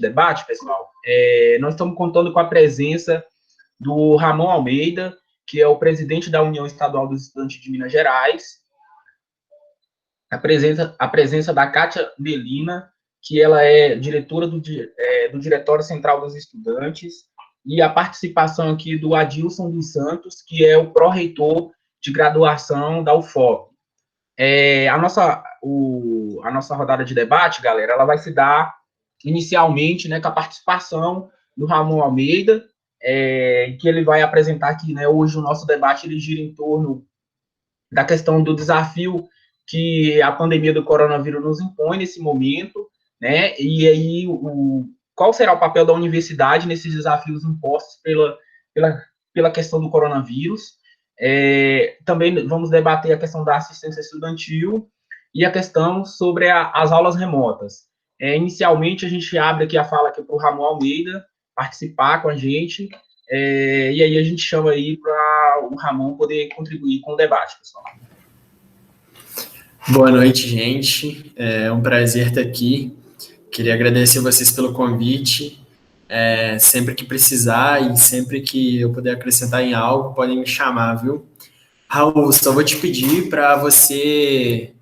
debate, pessoal, nós estamos contando com a presença do Ramon Almeida, que é o presidente da União Estadual dos Estudantes de Minas Gerais, a presença da Kátia Melina, que ela é diretora do Diretório Central dos Estudantes, e a participação aqui do Adilson dos Santos, que é o pró-reitor de graduação da UFOP. A nossa rodada de debate, galera, ela vai se dar inicialmente, né, com a participação do Ramon Almeida, que ele vai apresentar aqui, né, hoje o nosso debate ele gira em torno da questão do desafio que a pandemia do coronavírus nos impõe nesse momento, né, e aí qual será o papel da universidade nesses desafios impostos pela questão do coronavírus. Também vamos debater a questão da assistência estudantil e a questão sobre as aulas remotas. Inicialmente, a gente abre aqui a fala aqui para o Ramon Almeida participar com a gente, e aí a gente chama aí para o Ramon poder contribuir com o debate, pessoal. Boa noite, gente. É um prazer estar aqui. Queria agradecer vocês pelo convite. Sempre que precisar e sempre que eu puder acrescentar em algo, podem me chamar, viu? Raul, só vou te pedir para você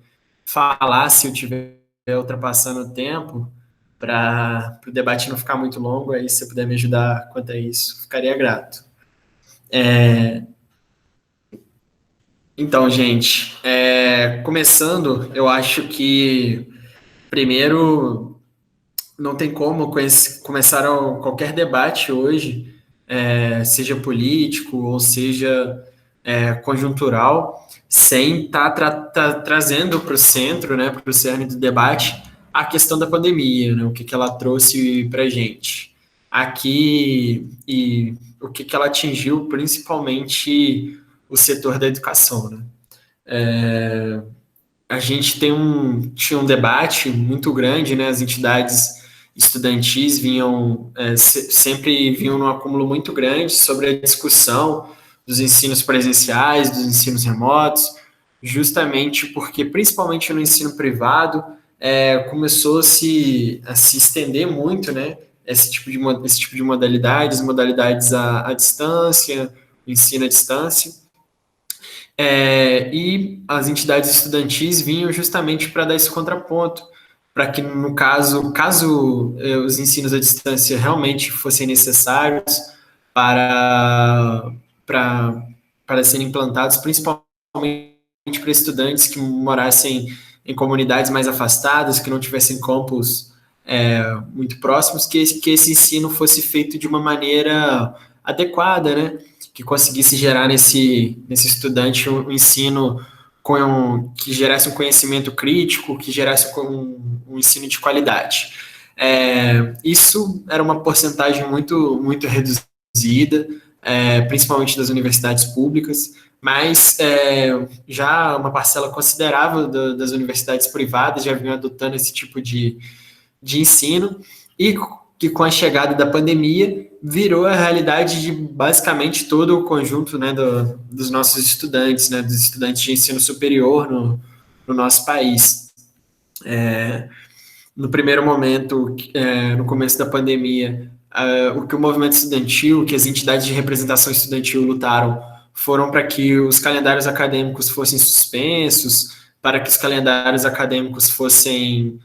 falar se eu estiver ultrapassando o tempo, para o debate não ficar muito longo, aí se você puder me ajudar quanto a isso, ficaria grato. Então, gente, começando, eu acho que, primeiro, não tem como começar qualquer debate hoje, seja político ou seja conjuntural, sem estar trazendo para o centro, né, para o cerne do debate, a questão da pandemia, né, o que ela trouxe para a gente aqui e o que ela atingiu, principalmente o setor da educação, né? A gente tinha um debate muito grande, né? As entidades estudantis sempre vinham num acúmulo muito grande sobre a discussão dos ensinos presenciais, dos ensinos remotos, justamente porque, principalmente no ensino privado, começou a se estender muito, né? Esse tipo de modalidades à distância, ensino à distância. E as entidades estudantis vinham justamente para dar esse contraponto, para que, no caso os ensinos à distância realmente fossem necessários para serem implantados, principalmente para estudantes que morassem em comunidades mais afastadas, que não tivessem campus muito próximos, que esse ensino fosse feito de uma maneira adequada, né? Que conseguisse gerar nesse estudante um ensino que gerasse um conhecimento crítico, que gerasse um ensino de qualidade. Isso era uma porcentagem muito, muito reduzida, principalmente das universidades públicas, mas já uma parcela considerável das universidades privadas já vinham adotando esse tipo de ensino, e que com a chegada da pandemia virou a realidade de basicamente todo o conjunto, né, dos nossos estudantes, né, dos estudantes de ensino superior no nosso país. No primeiro momento, no começo da pandemia, o que o movimento estudantil, que as entidades de representação estudantil lutaram, foram para que os calendários acadêmicos fossem suspensos, para que os calendários acadêmicos fossem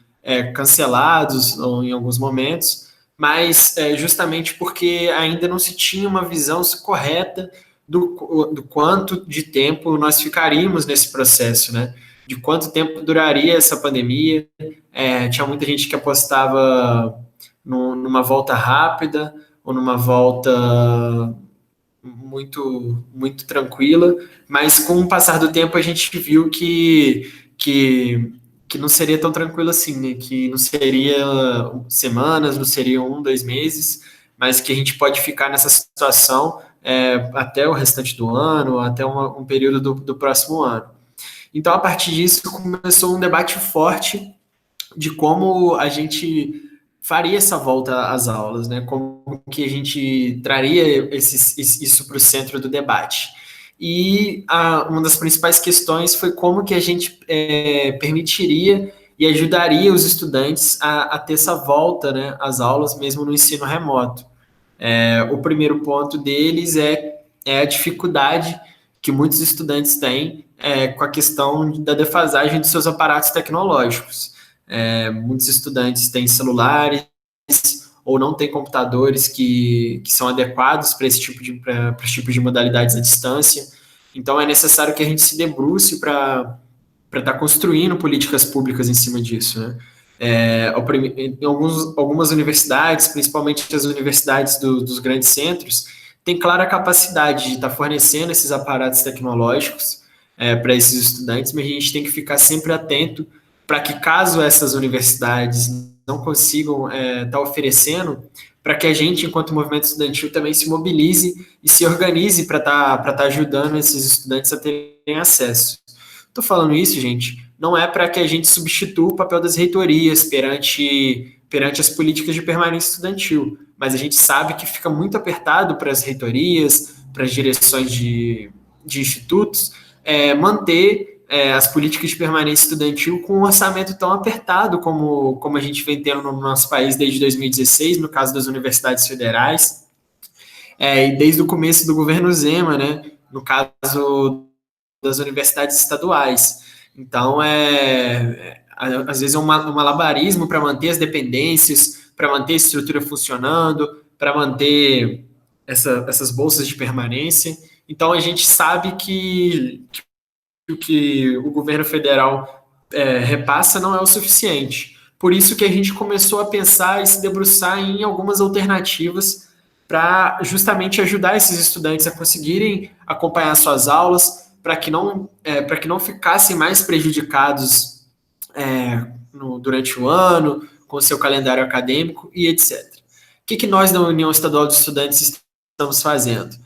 cancelados em alguns momentos, mas justamente porque ainda não se tinha uma visão correta do quanto de tempo nós ficaríamos nesse processo, né? De quanto tempo duraria essa pandemia. Tinha muita gente que apostava numa volta rápida ou numa volta muito, muito tranquila, mas com o passar do tempo a gente viu que não seria tão tranquilo assim, né? Que não seria semanas, não seria 1, 2 meses, mas que a gente pode ficar nessa situação até o restante do ano, até um período do próximo ano. Então, a partir disso, começou um debate forte de como a gente faria essa volta às aulas, né? Como que a gente traria isso para o centro do debate. E uma das principais questões foi como que a gente permitiria e ajudaria os estudantes a ter essa volta, né, às aulas, mesmo no ensino remoto. O primeiro ponto deles é a dificuldade que muitos estudantes têm com a questão da defasagem dos seus aparatos tecnológicos. Muitos estudantes têm celulares ou não têm computadores que são adequados para esse tipo de modalidades à distância. Então, é necessário que a gente se debruce para estar construindo políticas públicas em cima disso, né? Em algumas universidades, principalmente as universidades dos grandes centros, tem clara capacidade de estar fornecendo esses aparatos tecnológicos para esses estudantes, mas a gente tem que ficar sempre atento para que, caso essas universidades não consigam estar oferecendo, para que a gente, enquanto movimento estudantil, também se mobilize e se organize para estar ajudando esses estudantes a terem acesso. Estou falando isso, gente, não é para que a gente substitua o papel das reitorias perante as políticas de permanência estudantil, mas a gente sabe que fica muito apertado para as reitorias, para as direções de institutos, manter as políticas de permanência estudantil com um orçamento tão apertado como a gente vem tendo no nosso país desde 2016, no caso das universidades federais, e desde o começo do governo Zema, né, no caso das universidades estaduais. Então, às vezes é um malabarismo para manter as dependências, para manter a estrutura funcionando, para manter essas bolsas de permanência. Então, a gente sabe que o que o governo federal repassa não é o suficiente. Por isso que a gente começou a pensar e se debruçar em algumas alternativas para justamente ajudar esses estudantes a conseguirem acompanhar suas aulas, para que não ficassem mais prejudicados durante o ano, com o seu calendário acadêmico e etc. O que nós da União Estadual de Estudantes estamos fazendo?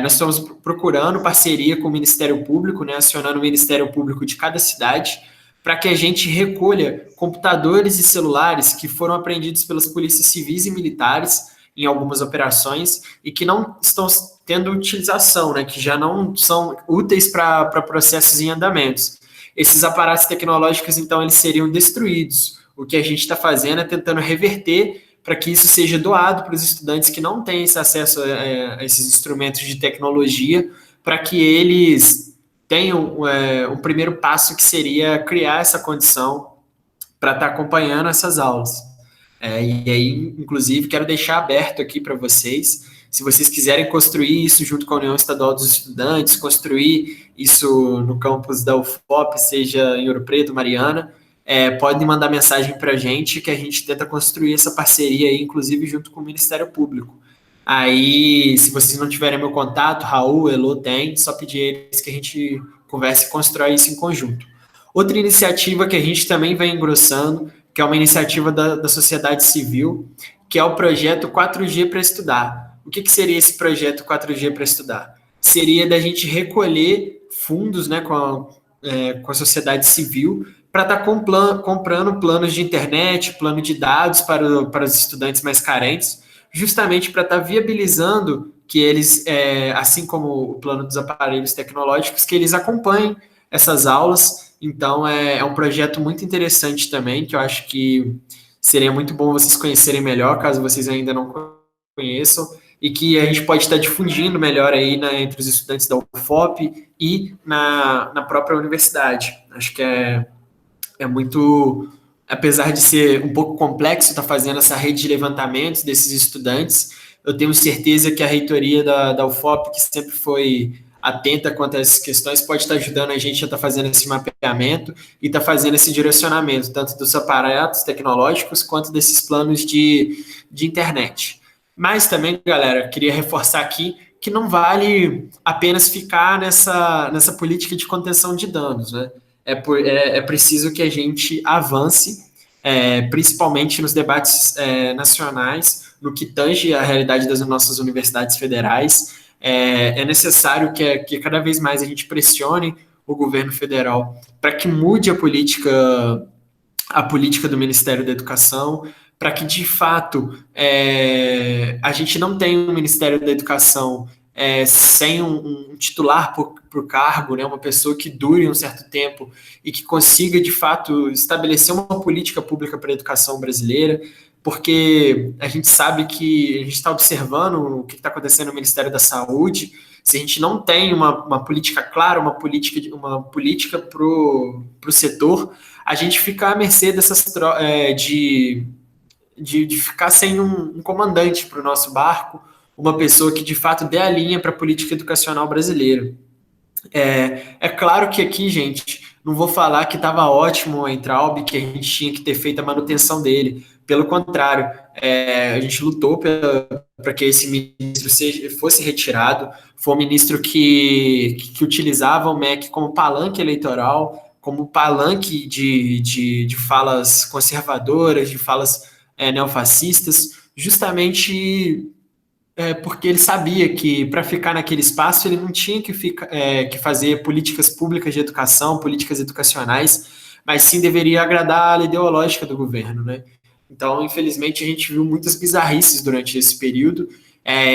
Nós estamos procurando parceria com o Ministério Público, né, acionando o Ministério Público de cada cidade, para que a gente recolha computadores e celulares que foram apreendidos pelas polícias civis e militares em algumas operações e que não estão tendo utilização, né, que já não são úteis para processos em andamentos. Esses aparatos tecnológicos, então, eles seriam destruídos. O que a gente está fazendo é tentando reverter para que isso seja doado para os estudantes que não têm esse acesso a esses instrumentos de tecnologia, para que eles tenham um primeiro passo, que seria criar essa condição para estar acompanhando essas aulas. E aí, inclusive, quero deixar aberto aqui para vocês, se vocês quiserem construir isso junto com a União Estadual dos Estudantes, construir isso no campus da UFOP, seja em Ouro Preto, Mariana, podem mandar mensagem para a gente, que a gente tenta construir essa parceria aí, inclusive junto com o Ministério Público. Aí, se vocês não tiverem meu contato, Raul, Elô tem, só pedir a eles que a gente converse e constrói isso em conjunto. Outra iniciativa que a gente também vem engrossando, que é uma iniciativa da sociedade civil, que é o projeto 4G para Estudar. O que seria esse projeto 4G para Estudar? Seria da gente recolher fundos, né, com a sociedade civil, para estar comprando planos de internet, plano de dados para os estudantes mais carentes, justamente para estar viabilizando que eles, assim como o plano dos aparelhos tecnológicos, que eles acompanhem essas aulas. Então, é um projeto muito interessante também, que eu acho que seria muito bom vocês conhecerem melhor, caso vocês ainda não conheçam, e que a gente pode estar difundindo melhor aí, né, entre os estudantes da UFOP e na própria universidade. Acho que é muito, apesar de ser um pouco complexo estar fazendo essa rede de levantamentos desses estudantes, eu tenho certeza que a reitoria da UFOP, que sempre foi atenta quanto a essas questões, pode estar ajudando a gente a estar fazendo esse mapeamento e estar fazendo esse direcionamento, tanto dos aparatos tecnológicos quanto desses planos de internet. Mas também, galera, queria reforçar aqui que não vale apenas ficar nessa política de contenção de danos, né? É preciso que a gente avance, principalmente nos debates nacionais, no que tange a realidade das nossas universidades federais. É necessário que cada vez mais a gente pressione o governo federal para que mude a política do Ministério da Educação, para que, de fato, a gente não tenha um Ministério da Educação sem um titular para o cargo, né, uma pessoa que dure um certo tempo e que consiga, de fato, estabelecer uma política pública para a educação brasileira, porque a gente sabe que a gente está observando o que está acontecendo no Ministério da Saúde. Se a gente não tem uma política clara, uma política para o setor, a gente fica à mercê de ficar sem um comandante para o nosso barco, uma pessoa que de fato dê a linha para a política educacional brasileira. É claro que aqui, gente, não vou falar que estava ótimo o Weintraub, que a gente tinha que ter feito a manutenção dele. Pelo contrário, a gente lutou para que esse ministro fosse retirado. Foi um ministro que utilizava o MEC como palanque eleitoral, como palanque de falas conservadoras, de falas neofascistas, justamente porque ele sabia que para ficar naquele espaço ele não tinha que fazer políticas públicas de educação, políticas educacionais, mas sim deveria agradar a ala ideológica do governo, né? Então, infelizmente, a gente viu muitas bizarrices durante esse período.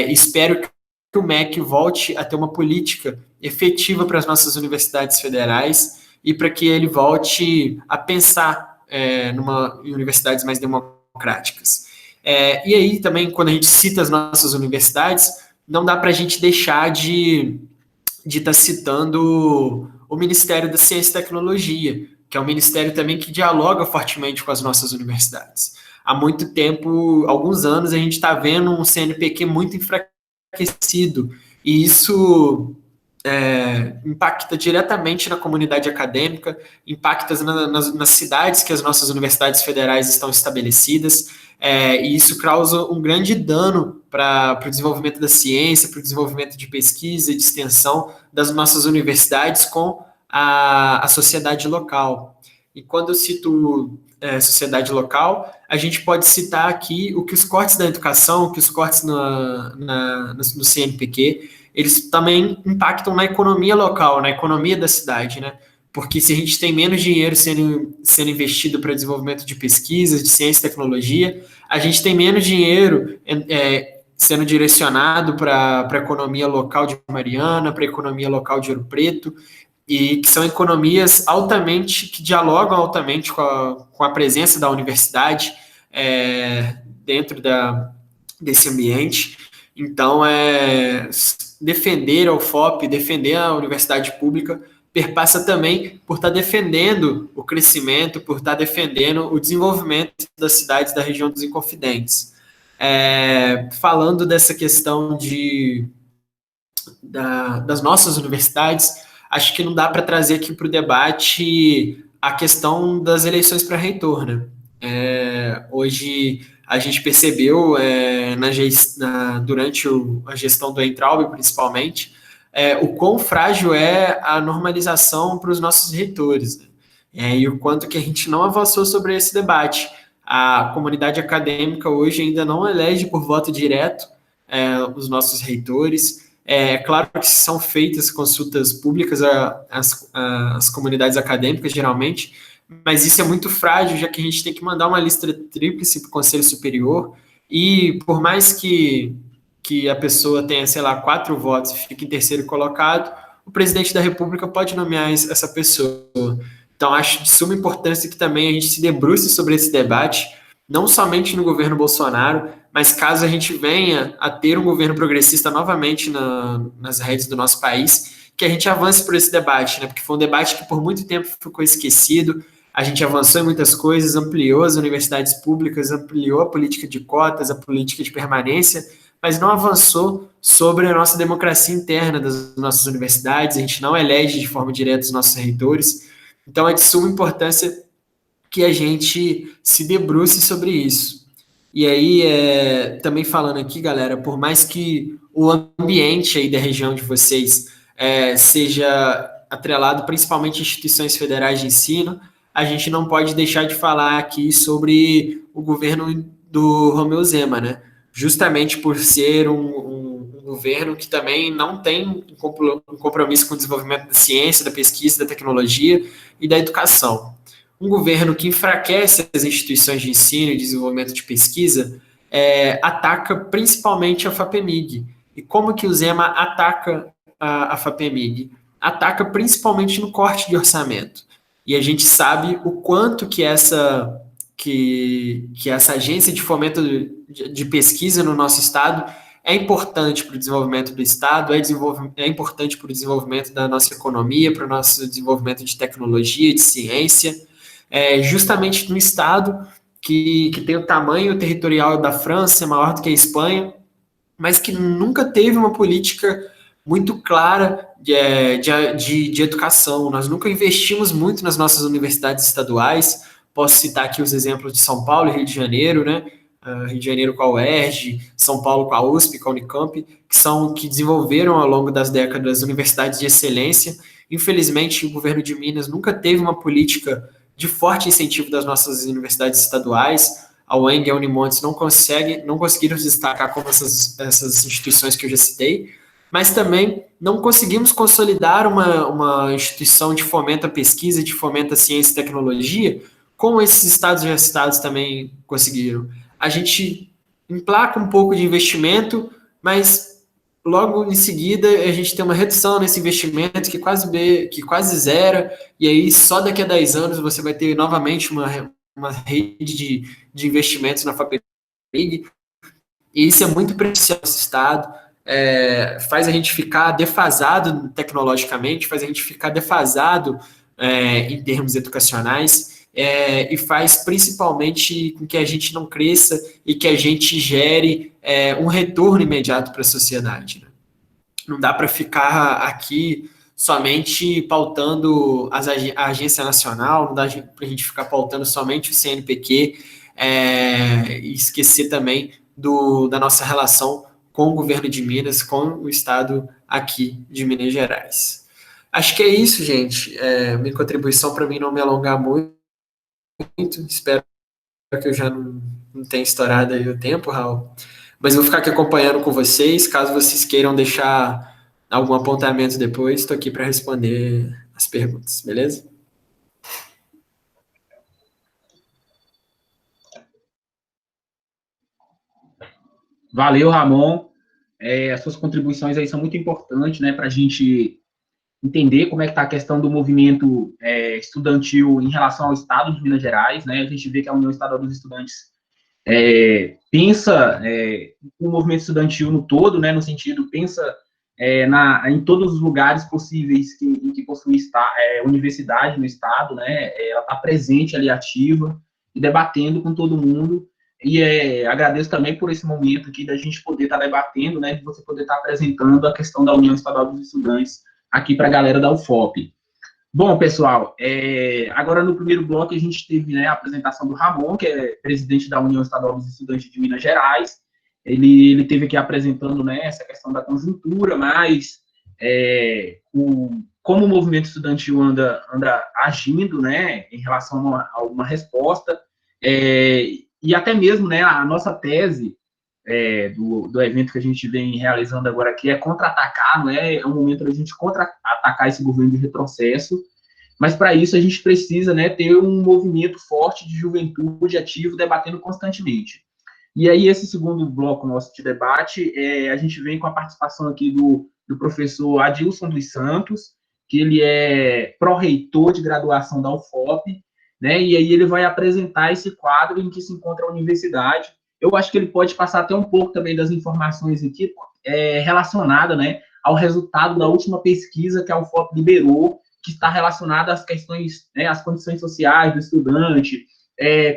Espero que o MEC volte a ter uma política efetiva para as nossas universidades federais e para que ele volte a pensar em universidades mais democráticas. E aí, também, quando a gente cita as nossas universidades, não dá para a gente deixar de estar citando o Ministério da Ciência e Tecnologia, que é um ministério também que dialoga fortemente com as nossas universidades. Há muito tempo, alguns anos, a gente está vendo um CNPq muito enfraquecido, e isso impacta diretamente na comunidade acadêmica, impacta nas cidades que as nossas universidades federais estão estabelecidas, e isso causa um grande dano para o desenvolvimento da ciência, para o desenvolvimento de pesquisa e de extensão das nossas universidades com a sociedade local. E quando eu cito sociedade local, a gente pode citar aqui o que os cortes da educação, que os cortes no CNPq, eles também impactam na economia local, na economia da cidade, né? Porque se a gente tem menos dinheiro sendo investido para desenvolvimento de pesquisas, de ciência e tecnologia, a gente tem menos dinheiro sendo direcionado para a economia local de Mariana, para a economia local de Ouro Preto, e que são economias que dialogam altamente com a presença da universidade dentro desse ambiente. Então, defender a UFOP, defender a universidade pública, perpassa também por estar defendendo o crescimento, por estar defendendo o desenvolvimento das cidades da região dos Inconfidentes. Falando dessa questão das nossas universidades, acho que não dá para trazer aqui para o debate a questão das eleições para reitor, né? Hoje a gente percebeu durante a gestão do Weintraub, principalmente, o quão frágil é a normalização para os nossos reitores, né? E o quanto que a gente não avançou sobre esse debate. A comunidade acadêmica hoje ainda não elege por voto direto os nossos reitores. Claro que são feitas consultas públicas às comunidades acadêmicas, geralmente, mas isso é muito frágil, já que a gente tem que mandar uma lista tríplice para o Conselho Superior, e por mais que a pessoa tenha, 4 votos e fique em terceiro colocado, o presidente da República pode nomear essa pessoa. Então, acho de suma importância que também a gente se debruce sobre esse debate, não somente no governo Bolsonaro, mas caso a gente venha a ter um governo progressista novamente nas redes do nosso país, que a gente avance por esse debate, né? Porque foi um debate que por muito tempo ficou esquecido. A gente avançou em muitas coisas, ampliou as universidades públicas, ampliou a política de cotas, a política de permanência, mas não avançou sobre a nossa democracia interna das nossas universidades. A gente não elege de forma direta os nossos reitores. Então, é de suma importância que a gente se debruce sobre isso. E aí, também falando aqui, galera, por mais que o ambiente aí da região de vocês seja atrelado principalmente a instituições federais de ensino, a gente não pode deixar de falar aqui sobre o governo do Romeu Zema, né? Justamente por ser um governo que também não tem um compromisso com o desenvolvimento da ciência, da pesquisa, da tecnologia e da educação. Um governo que enfraquece as instituições de ensino e desenvolvimento de pesquisa ataca principalmente a FAPEMIG. E como que o Zema ataca a FAPEMIG? Ataca principalmente no corte de orçamento. E a gente sabe o quanto que essa agência de fomento de pesquisa no nosso estado é importante para o desenvolvimento do estado, é importante para o desenvolvimento da nossa economia, para o nosso desenvolvimento de tecnologia, de ciência, justamente no estado que tem o tamanho territorial da França, é maior do que a Espanha, mas que nunca teve uma política muito clara de educação. Nós nunca investimos muito nas nossas universidades estaduais. Posso citar aqui os exemplos de São Paulo e Rio de Janeiro, né? Rio de Janeiro com a UERJ, São Paulo com a USP, com a Unicamp, que desenvolveram ao longo das décadas universidades de excelência. Infelizmente, o governo de Minas nunca teve uma política de forte incentivo das nossas universidades estaduais. A UENG e a Unimontes não conseguiram se destacar como essas instituições que eu já citei, mas também não conseguimos consolidar uma instituição de fomento à pesquisa, de fomento à ciência e tecnologia, como esses estados já citados também conseguiram. A gente emplaca um pouco de investimento, mas logo em seguida a gente tem uma redução nesse investimento que quase zera, e aí só daqui a 10 anos você vai ter novamente uma rede de investimentos na FAPEMIG, e isso é muito precioso nesse estado, faz a gente ficar defasado tecnologicamente, faz a gente ficar defasado em termos educacionais, e faz principalmente com que a gente não cresça e que a gente gere um retorno imediato para a sociedade, né? Não dá para ficar aqui somente pautando a Agência Nacional, não dá para a gente ficar pautando somente o CNPq, e esquecer também da nossa relação com o governo de Minas, com o estado aqui de Minas Gerais. Acho que é isso, gente. Minha contribuição, para mim, não me alongar muito. Espero que eu já não tenha estourado aí o tempo, Raul. Mas eu vou ficar aqui acompanhando com vocês. Caso vocês queiram deixar algum apontamento depois, estou aqui para responder as perguntas, beleza? Valeu, Ramon. As suas contribuições aí são muito importantes, né, para a gente entender como é que está a questão do movimento estudantil em relação ao Estado de Minas Gerais, né? A gente vê que a União Estadual dos Estudantes pensa o movimento estudantil no todo, né? No sentido, pensa em todos os lugares possíveis em que possui universidade no Estado, né? Ela está presente ali, ativa, e debatendo com todo mundo. E agradeço também por esse momento aqui da gente poder estar debatendo, né? De você poder estar apresentando a questão da União Estadual dos Estudantes aqui para a galera da UFOP. Bom, pessoal, agora no primeiro bloco a gente teve, né, a apresentação do Ramon, que é presidente da União Estadual dos Estudantes de Minas Gerais. Ele teve aqui apresentando, né, essa questão da conjuntura, mas como o movimento estudantil anda agindo, né, em relação a uma resposta, e até mesmo, né, a nossa tese do evento que a gente vem realizando agora aqui é contra-atacar, não é? É um momento da gente contra-atacar esse governo de retrocesso, mas para isso a gente precisa, né, ter um movimento forte de juventude ativo, debatendo constantemente. E aí, esse segundo bloco nosso de debate, a gente vem com a participação aqui do professor Adilson dos Santos, que ele é pró-reitor de graduação da UFOP, né, e aí ele vai apresentar esse quadro em que se encontra a universidade. Eu acho que ele pode passar até um pouco também das informações aqui relacionada, né, ao resultado da última pesquisa que a UFOP liberou, que está relacionada às questões, né, às condições sociais do estudante,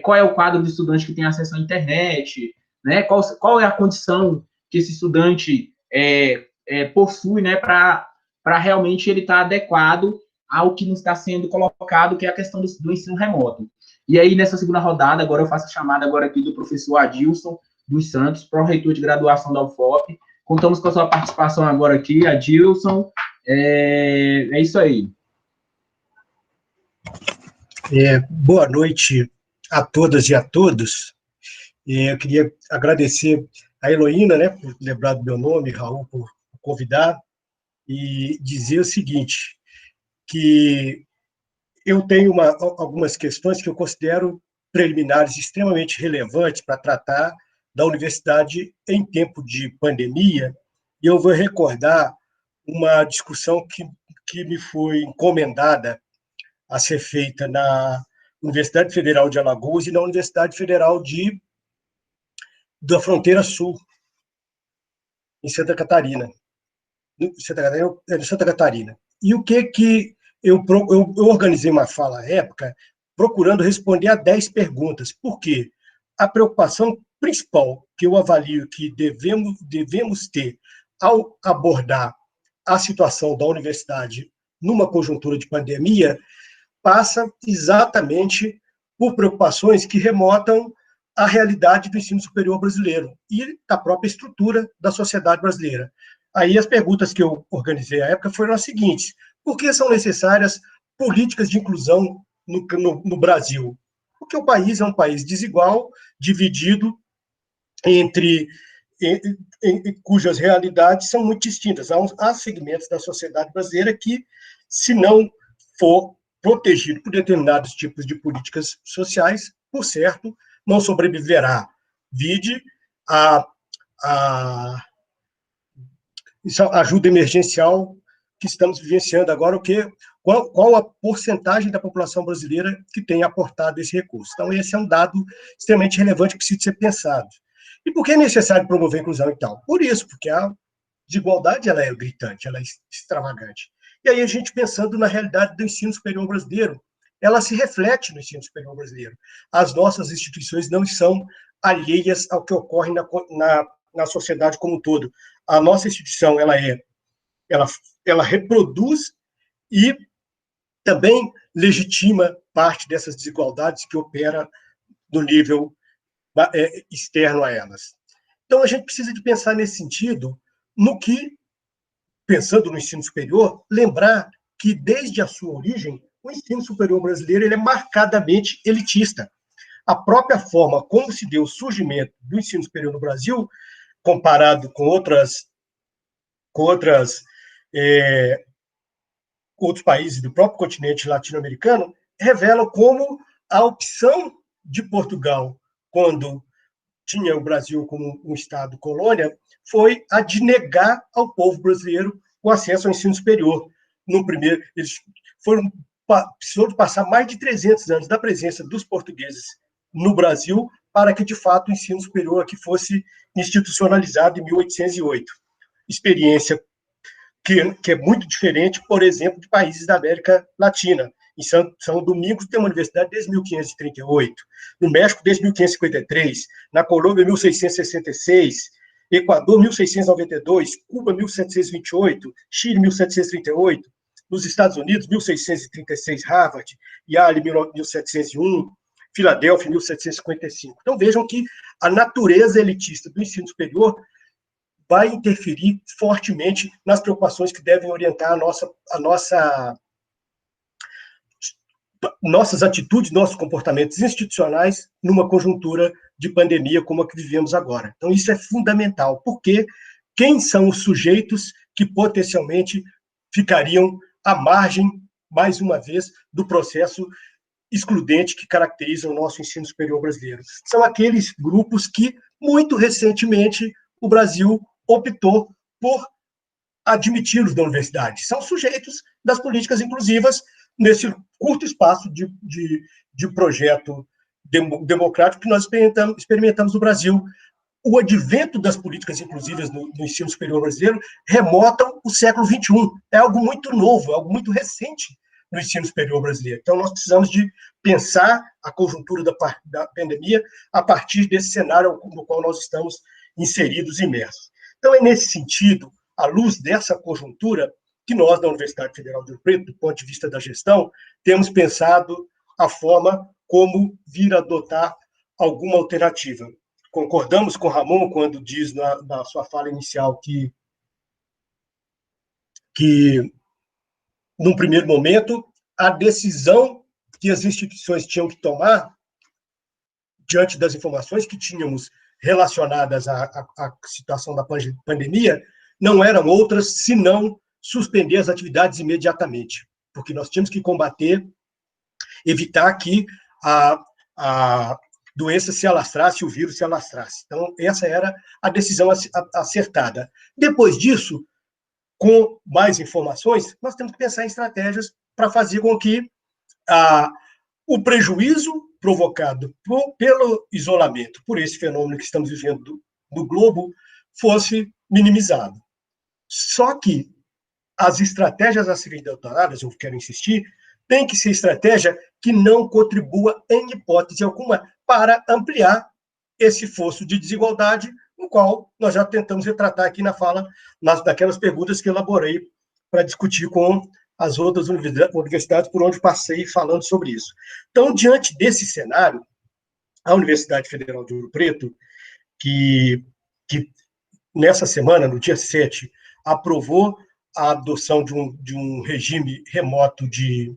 qual é o quadro do estudante que tem acesso à internet, né, qual é a condição que esse estudante possui, né, para realmente ele estar adequado ao que nos está sendo colocado, que é a questão do ensino remoto. E aí, nessa segunda rodada, agora eu faço a chamada agora aqui do professor Adilson dos Santos, pró-reitor de graduação da UFOP. Contamos com a sua participação agora aqui, Adilson. É isso aí. Boa noite a todas e a todos. Eu queria agradecer a Heloína, né, por lembrar do meu nome, Raul, por convidar, e dizer o seguinte, que eu tenho algumas questões que eu considero preliminares extremamente relevantes para tratar da universidade em tempo de pandemia e eu vou recordar uma discussão que me foi encomendada a ser feita na Universidade Federal de Alagoas e na Universidade Federal da Fronteira Sul, em Santa Catarina. Santa Catarina. E o que eu organizei uma fala à época, procurando responder a 10 perguntas. Por quê? A preocupação principal que eu avalio que devemos ter ao abordar a situação da universidade numa conjuntura de pandemia passa exatamente por preocupações que remontam à realidade do ensino superior brasileiro e da própria estrutura da sociedade brasileira. Aí as perguntas que eu organizei à época foram as seguintes: por que são necessárias políticas de inclusão no Brasil? Porque o país é um país desigual, dividido cujas realidades são muito distintas. Há segmentos da sociedade brasileira que, se não for protegido por determinados tipos de políticas sociais, por certo, não sobreviverá. Vide a ajuda emergencial que estamos vivenciando agora, qual a porcentagem da população brasileira que tem aportado esse recurso. Então, esse é um dado extremamente relevante que precisa ser pensado. E por que é necessário promover a inclusão e tal? Por isso, porque a desigualdade ela é gritante, ela é extravagante. E aí a gente pensando na realidade do ensino superior brasileiro, ela se reflete no ensino superior brasileiro. As nossas instituições não são alheias ao que ocorre na sociedade como um todo. A nossa instituição ela reproduz e também legitima parte dessas desigualdades que opera no nível externo a elas. Então, a gente precisa de pensar nesse sentido, pensando no ensino superior, lembrar que, desde a sua origem, o ensino superior brasileiro ele é marcadamente elitista. A própria forma como se deu o surgimento do ensino superior no Brasil, comparado com outros países do próprio continente latino-americano, revela como a opção de Portugal, quando tinha o Brasil como um Estado colônia, foi a de negar ao povo brasileiro o acesso ao ensino superior. Eles precisou de passar mais de 300 anos da presença dos portugueses no Brasil para que, de fato, o ensino superior aqui fosse institucionalizado em 1808. Experiência que é muito diferente, por exemplo, de países da América Latina. Em São Domingos tem uma universidade desde 1538, no México desde 1553, na Colômbia 1666, Equador 1692, Cuba 1728, Chile 1738, nos Estados Unidos 1636, Harvard, Yale 1701, Filadélfia 1755. Então vejam que a natureza elitista do ensino superior vai interferir fortemente nas preocupações que devem orientar nossas atitudes, nossos comportamentos institucionais numa conjuntura de pandemia como a que vivemos agora. Então, isso é fundamental, porque quem são os sujeitos que potencialmente ficariam à margem, mais uma vez, do processo excludente que caracteriza o nosso ensino superior brasileiro? São aqueles grupos que, muito recentemente, o Brasil optou por admiti-los na universidade. São sujeitos das políticas inclusivas nesse curto espaço de projeto democrático que nós experimentamos no Brasil. O advento das políticas inclusivas no ensino superior brasileiro remontam o século XXI. É algo muito novo, algo muito recente no ensino superior brasileiro. Então, nós precisamos de pensar a conjuntura da pandemia a partir desse cenário no qual nós estamos inseridos e imersos. Então, é nesse sentido, à luz dessa conjuntura, que nós, da Universidade Federal de Ouro Preto, do ponto de vista da gestão, temos pensado a forma como vir a adotar alguma alternativa. Concordamos com Ramon quando diz na sua fala inicial que num primeiro momento, a decisão que as instituições tinham que tomar, diante das informações que tínhamos relacionadas à situação da pandemia, não eram outras senão suspender as atividades imediatamente, porque nós tínhamos que combater, evitar que doença se alastrasse, o vírus se alastrasse. Então, essa era a decisão acertada. Depois disso, com mais informações, nós temos que pensar em estratégias para fazer com que o prejuízo provocado pelo isolamento, por esse fenômeno que estamos vivendo no globo, fosse minimizado. Só que as estratégias a serem adotadas, eu quero insistir, tem que ser estratégia que não contribua, em hipótese alguma, para ampliar esse fosso de desigualdade, no qual nós já tentamos retratar aqui na fala, daquelas perguntas que elaborei para discutir com as outras universidades por onde passei falando sobre isso. Então, diante desse cenário, a Universidade Federal de Ouro Preto, que nessa semana, no dia 7, aprovou a adoção de um regime remoto de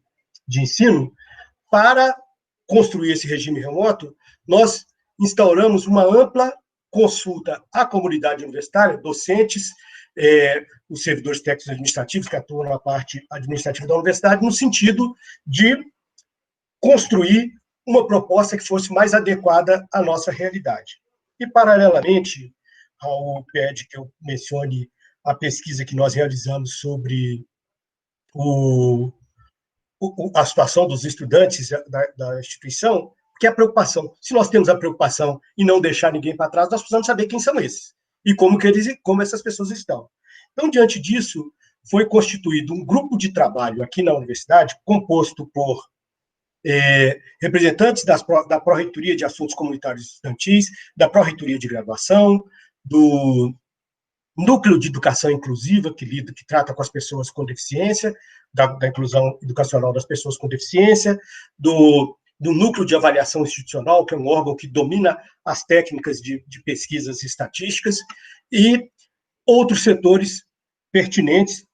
ensino. Para construir esse regime remoto, nós instauramos uma ampla consulta à comunidade universitária, docentes, os servidores técnicos administrativos que atuam na parte administrativa da universidade, no sentido de construir uma proposta que fosse mais adequada à nossa realidade. E, paralelamente, Raul pede que eu mencione a pesquisa que nós realizamos sobre a situação dos estudantes da instituição, que é a preocupação. Se nós temos a preocupação em não deixar ninguém para trás, nós precisamos saber quem são esses e como essas pessoas estão. Então, diante disso, foi constituído um grupo de trabalho aqui na universidade, composto por representantes da Pró-Reitoria de Assuntos Comunitários Estudantis, da Pró-Reitoria de Graduação, do Núcleo de Educação Inclusiva, que trata com as pessoas com deficiência, da inclusão educacional das pessoas com deficiência, do Núcleo de Avaliação Institucional, que é um órgão que domina as técnicas de pesquisas e estatísticas, e outros setores pertinentes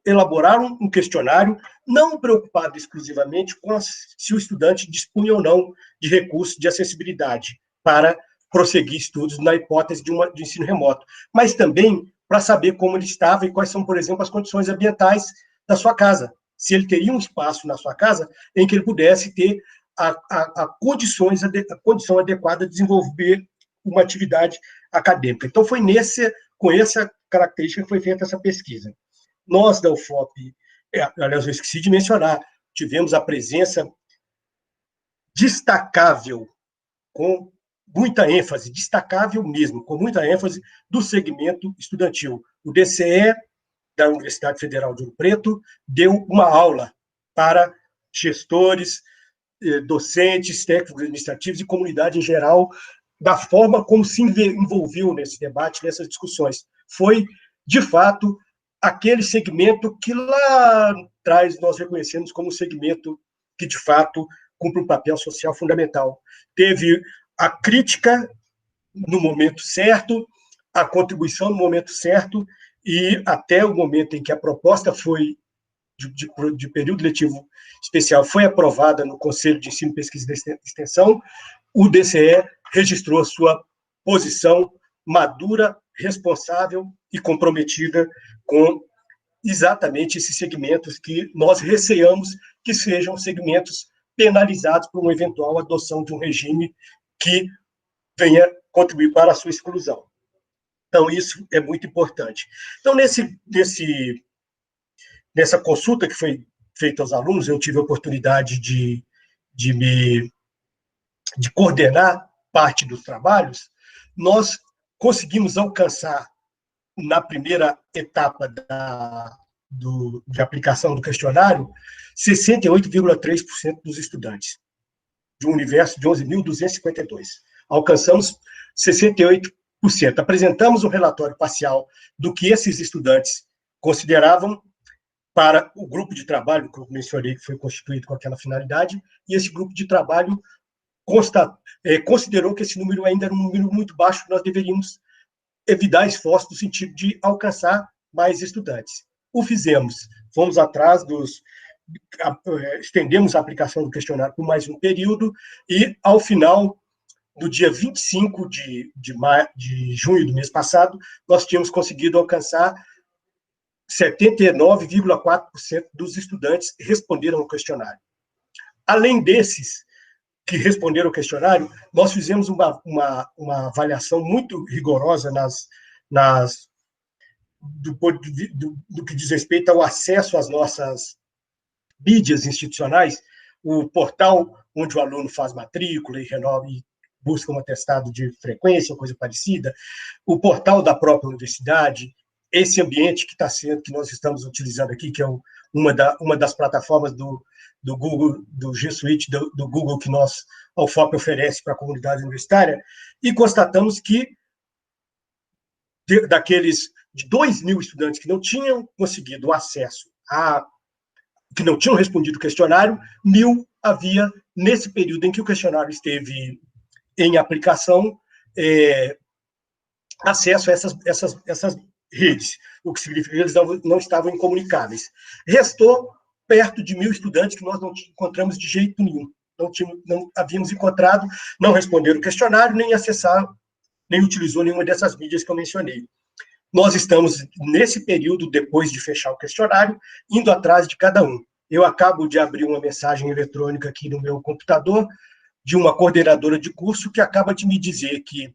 elaboraram um questionário, não preocupado exclusivamente com se o estudante dispunha ou não de recursos de acessibilidade para prosseguir estudos na hipótese de ensino remoto, mas também para saber como ele estava e quais são, por exemplo, as condições ambientais da sua casa. Se ele teria um espaço na sua casa em que ele pudesse ter a condição adequada de desenvolver uma atividade acadêmica. Então, foi com essa característica que foi feita essa pesquisa. Nós, da UFOP, aliás, eu esqueci de mencionar, tivemos a presença destacável, com muita ênfase, destacável mesmo, com muita ênfase, do segmento estudantil. O DCE, da Universidade Federal de Ouro Preto, deu uma aula para gestores, docentes, técnicos administrativos e comunidade em geral, da forma como se envolveu nesse debate, nessas discussões. Foi, de fato, aquele segmento que lá atrás nós reconhecemos como um segmento que, de fato, cumpre um papel social fundamental. Teve a crítica no momento certo, a contribuição no momento certo, e até o momento em que a proposta foi de período letivo especial foi aprovada no Conselho de Ensino, Pesquisa e Extensão, o DCE registrou a sua posição madura, responsável e comprometida com exatamente esses segmentos que nós receamos que sejam segmentos penalizados por uma eventual adoção de um regime que venha contribuir para a sua exclusão. Então, isso é muito importante. Então, nessa consulta que foi feita aos alunos, eu tive a oportunidade de coordenar parte dos trabalhos. Nós conseguimos alcançar, na primeira etapa de aplicação do questionário, 68,3% dos estudantes, de um universo de 11.252. Alcançamos 68%. Apresentamos um relatório parcial do que esses estudantes consideravam para o grupo de trabalho que eu mencionei, que foi constituído com aquela finalidade, e esse grupo de trabalho considerou que esse número ainda era um número muito baixo, que nós deveríamos evitar esforço no sentido de alcançar mais estudantes. O fizemos, fomos atrás estendemos a aplicação do questionário por mais um período, e, ao final, no dia 25 de junho do mês passado, nós tínhamos conseguido alcançar 79,4% dos estudantes responderam ao questionário. Além desses, que responderam ao questionário, nós fizemos uma avaliação muito rigorosa do que diz respeito ao acesso às nossas mídias institucionais, o portal onde o aluno faz matrícula e renova e busca um atestado de frequência, ou coisa parecida, o portal da própria universidade, esse ambiente que nós estamos utilizando aqui, que é uma das plataformas do Google, do G Suite, do Google, que a UFOP oferece para a comunidade universitária, e constatamos que daqueles de 2.000 estudantes que não tinham conseguido acesso que não tinham respondido o questionário, 1.000 havia, nesse período em que o questionário esteve em aplicação, acesso a essas redes, o que significa que eles não estavam incomunicáveis. Restou perto de 1.000 estudantes que nós não encontramos de jeito nenhum. Não havíamos encontrado, não responderam o questionário, nem acessaram, nem utilizou nenhuma dessas mídias que eu mencionei. Nós estamos, nesse período, depois de fechar o questionário, indo atrás de cada um. Eu acabo de abrir uma mensagem eletrônica aqui no meu computador, de uma coordenadora de curso, que acaba de me dizer que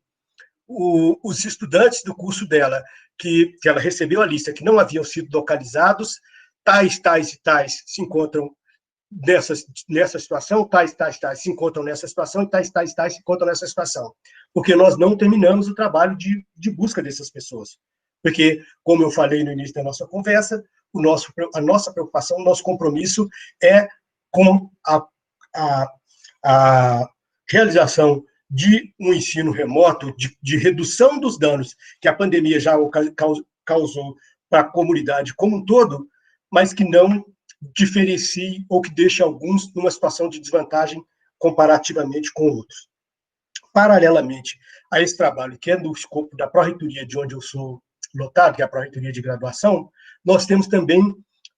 os estudantes do curso dela, que ela recebeu a lista, que não haviam sido localizados, tais e tais se encontram nessa situação, tais se encontram nessa situação, e tais se encontram nessa situação. Porque nós não terminamos o trabalho de busca dessas pessoas. Porque, como eu falei no início da nossa conversa, a nossa preocupação, o nosso compromisso é com a realização de um ensino remoto, de redução dos danos que a pandemia já causou para a comunidade como um todo, mas que não diferencie ou que deixe alguns numa situação de desvantagem comparativamente com outros. Paralelamente a esse trabalho, que é do escopo da Pró-Reitoria, de onde eu sou lotado, que é a Pró-Reitoria de Graduação, nós temos também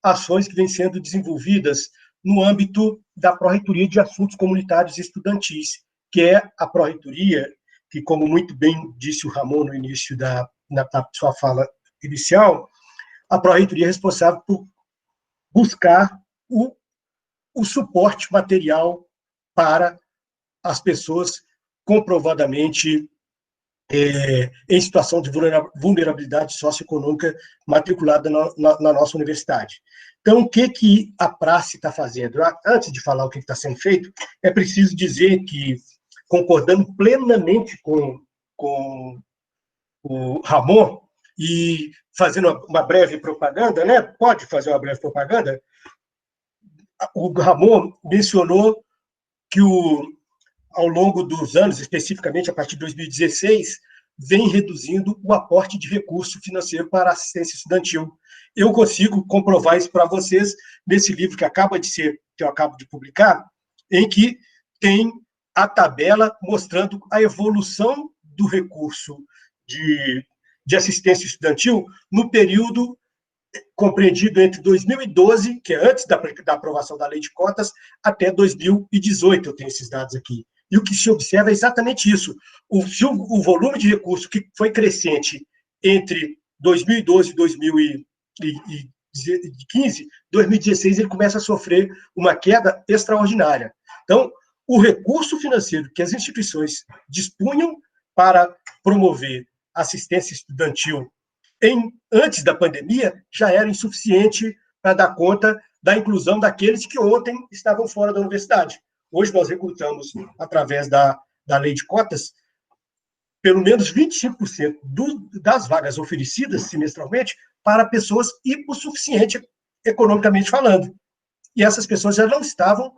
ações que vêm sendo desenvolvidas no âmbito da Pró-Reitoria de Assuntos Comunitários e Estudantis, que é a Pró-Reitoria, que, como muito bem disse o Ramon no início da sua fala inicial, a Pró-Reitoria é responsável por buscar o suporte material para as pessoas comprovadamente em situação de vulnerabilidade socioeconômica matriculada na nossa universidade. Então, o que a praça está fazendo? Antes de falar o que está sendo feito, é preciso dizer que, concordando plenamente com o Ramon, e fazendo uma breve propaganda, né? Pode fazer uma breve propaganda? O Ramon mencionou que ao longo dos anos, especificamente a partir de 2016, vem reduzindo o aporte de recurso financeiro para a assistência estudantil. Eu consigo comprovar isso para vocês nesse livro que eu acabo de publicar, em que tem a tabela mostrando a evolução do recurso de assistência estudantil no período compreendido entre 2012, que é antes da aprovação da lei de cotas, até 2018, eu tenho esses dados aqui. E o que se observa é exatamente isso. O volume de recurso que foi crescente entre 2012 e 2015, 2016 ele começa a sofrer uma queda extraordinária. Então, o recurso financeiro que as instituições dispunham para promover assistência estudantil antes da pandemia já era insuficiente para dar conta da inclusão daqueles que ontem estavam fora da universidade. Hoje nós recrutamos, através da lei de cotas, pelo menos 25% das vagas oferecidas semestralmente para pessoas hipossuficientes economicamente falando. E essas pessoas já não estavam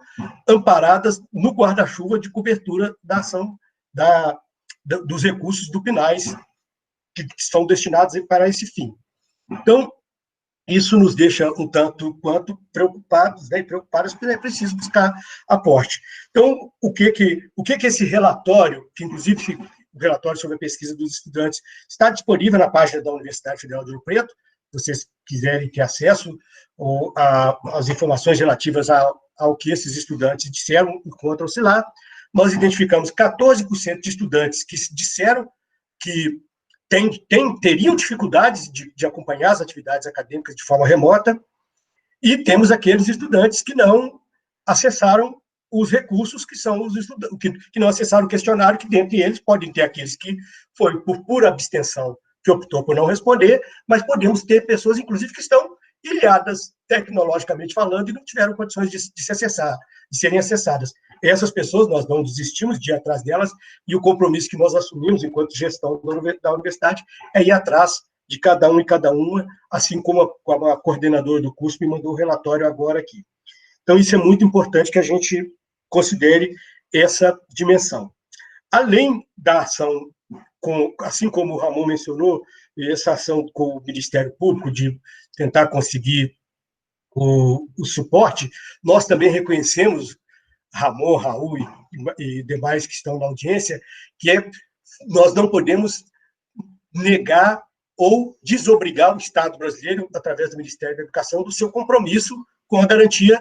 amparadas no guarda-chuva de cobertura da ação dos recursos do PNAES, que são destinados para esse fim. Então, isso nos deixa um tanto quanto preocupados, né, porque é preciso buscar aporte. Então, o que esse relatório, que inclusive o relatório sobre a pesquisa dos estudantes, está disponível na página da Universidade Federal de Ouro Preto, se vocês quiserem ter acesso às informações relativas ao que esses estudantes disseram, encontram-se lá. Nós identificamos 14% de estudantes que disseram que teriam dificuldades de acompanhar as atividades acadêmicas de forma remota, e temos aqueles estudantes que não acessaram os recursos que são os estudantes, que não acessaram o questionário, que dentre eles podem ter aqueles que foi por pura abstenção, que optou por não responder, mas podemos ter pessoas, inclusive, que estão ilhadas tecnologicamente falando e não tiveram condições de se acessar, de serem acessadas. Essas pessoas, nós não desistimos de ir atrás delas, e o compromisso que nós assumimos enquanto gestão da universidade é ir atrás de cada um e cada uma, assim como a coordenadora do curso me mandou o relatório agora aqui. Então, isso é muito importante que a gente considere essa dimensão. Além da ação, assim como o Ramon mencionou, essa ação com o Ministério Público de tentar conseguir o suporte, nós também reconhecemos, Ramon, Raul e demais que estão na audiência, que nós não podemos negar ou desobrigar o Estado brasileiro, através do Ministério da Educação, do seu compromisso com a garantia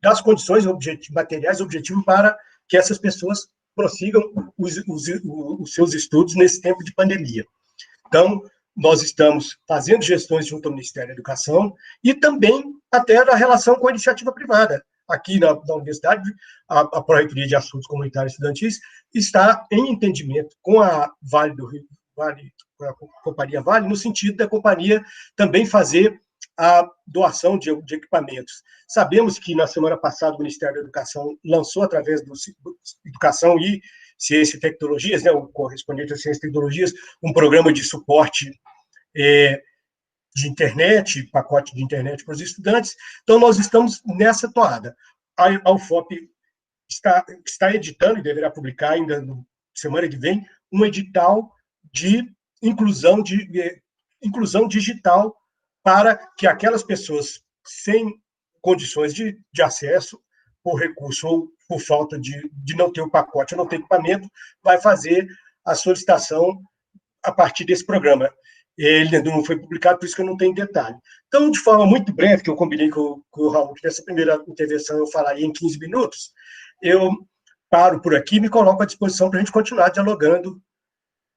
das condições materiais objetivas para que essas pessoas prossigam os seus estudos nesse tempo de pandemia. Então, nós estamos fazendo gestões junto ao Ministério da Educação e também até na relação com a iniciativa privada. Aqui na universidade, a Pró-Reitoria de Assuntos Comunitários e Estudantis está em entendimento com a a Companhia Vale, no sentido da companhia também fazer a doação de equipamentos. Sabemos que na semana passada o Ministério da Educação lançou, através do Educação e Ciência e Tecnologias, né, o correspondente a Ciência e Tecnologias, um programa de suporte de internet, pacote de internet para os estudantes. Então, nós estamos nessa toada. A UFOP está editando, e deverá publicar ainda na semana que vem, um edital de inclusão digital para que aquelas pessoas sem condições de acesso, por recurso ou por falta de não ter o pacote, ou não ter equipamento, vai fazer a solicitação a partir desse programa. Ele ainda não foi publicado, por isso que eu não tenho detalhe. Então, de forma muito breve, que eu combinei com o Raul, que nessa primeira intervenção eu falaria em 15 minutos, eu paro por aqui e me coloco à disposição para a gente continuar dialogando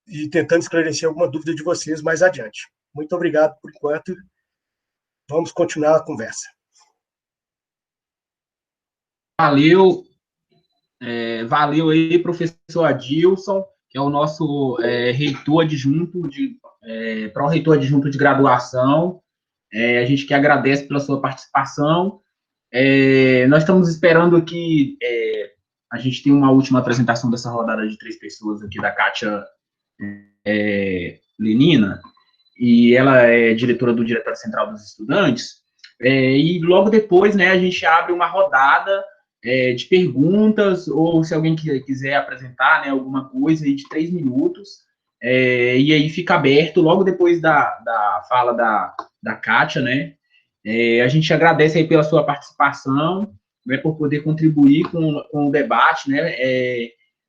e tentando esclarecer alguma dúvida de vocês mais adiante. Muito obrigado por enquanto. Vamos continuar a conversa. Valeu, valeu aí, professor Adilson, que é o nosso reitor adjunto, pró-reitor adjunto de graduação. A gente que agradece pela sua participação. Nós estamos esperando aqui, a gente tem uma última apresentação dessa rodada de 3 pessoas aqui, da Kátia Lenina, e ela é diretora do Diretório Central dos Estudantes, e logo depois, né, a gente abre uma rodada de perguntas, ou se alguém quiser apresentar, né, alguma coisa aí de 3 minutos, e aí fica aberto logo depois da fala da Kátia, né. A gente agradece aí pela sua participação, né, por poder contribuir com o debate, né.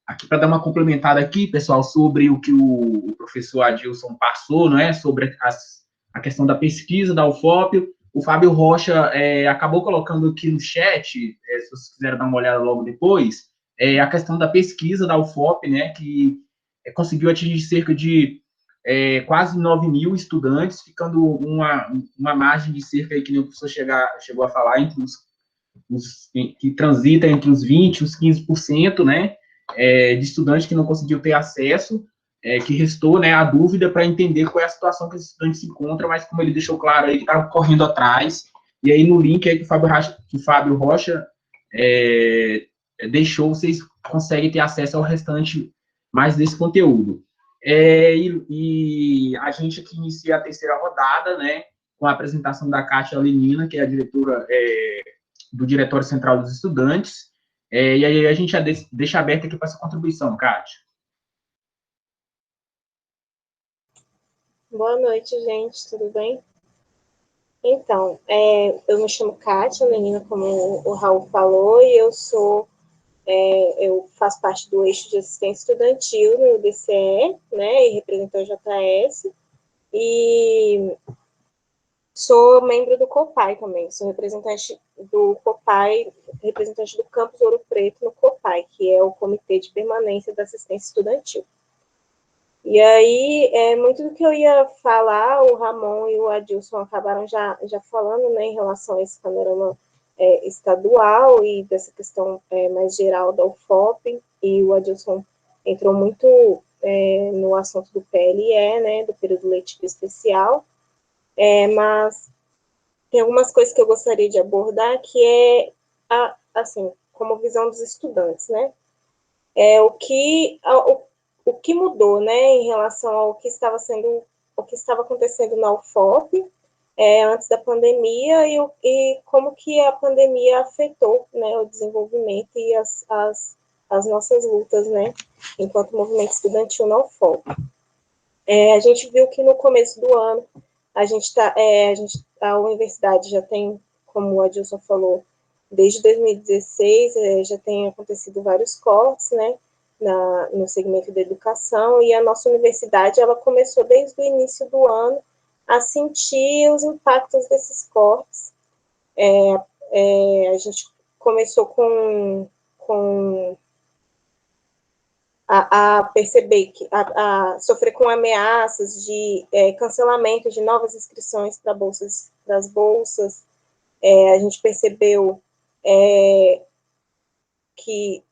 Aqui para dar uma complementada aqui, pessoal, sobre o que o professor Adilson passou, né, sobre a questão da pesquisa da UFOP. O Fábio Rocha acabou colocando aqui no chat, se vocês quiserem dar uma olhada logo depois, a questão da pesquisa da UFOP, né, que conseguiu atingir cerca de quase 9 mil estudantes, ficando uma margem de cerca, aí, que nem o professor chegou a falar, entre que transita entre os 20% e os 15%, né, de estudantes que não conseguiu ter acesso, que restou, né, a dúvida para entender qual é a situação que esse estudante se encontra, mas como ele deixou claro aí, que está correndo atrás, e aí no link aí que o Fábio Rocha deixou, vocês conseguem ter acesso ao restante mais desse conteúdo. E a gente aqui inicia a terceira rodada, né, com a apresentação da Kátia Lenina, que é a diretora do Diretório Central dos Estudantes, e aí a gente já deixa aberto aqui para essa contribuição, Kátia. Boa noite, gente, tudo bem? Então, eu me chamo Kátia Lenina, como o Raul falou, e eu faço parte do eixo de assistência estudantil no DCE, né, e represento a JS, e sou membro do COPAI também, sou representante do COPAI, representante do Campus Ouro Preto no COPAI, que é o Comitê de Permanência da Assistência Estudantil. E aí, muito do que eu ia falar, o Ramon e o Adilson acabaram já falando, né, em relação a esse panorama estadual e dessa questão mais geral da UFOP, e o Adilson entrou muito no assunto do PLE, né, do período letivo especial, mas tem algumas coisas que eu gostaria de abordar, que assim, como visão dos estudantes, né, o que mudou, né, em relação ao que estava acontecendo na UFOP, antes da pandemia, e como que a pandemia afetou, né, o desenvolvimento e as nossas lutas, né, enquanto movimento estudantil na UFOP. A gente viu que no começo do ano, a universidade já tem, como o Adilson falou, desde 2016, já tem acontecido vários cortes, né, no segmento da educação, e a nossa universidade, ela começou desde o início do ano a sentir os impactos desses cortes. A gente começou a perceber que a sofrer com ameaças de cancelamento de novas inscrições para as bolsas. A gente percebeu que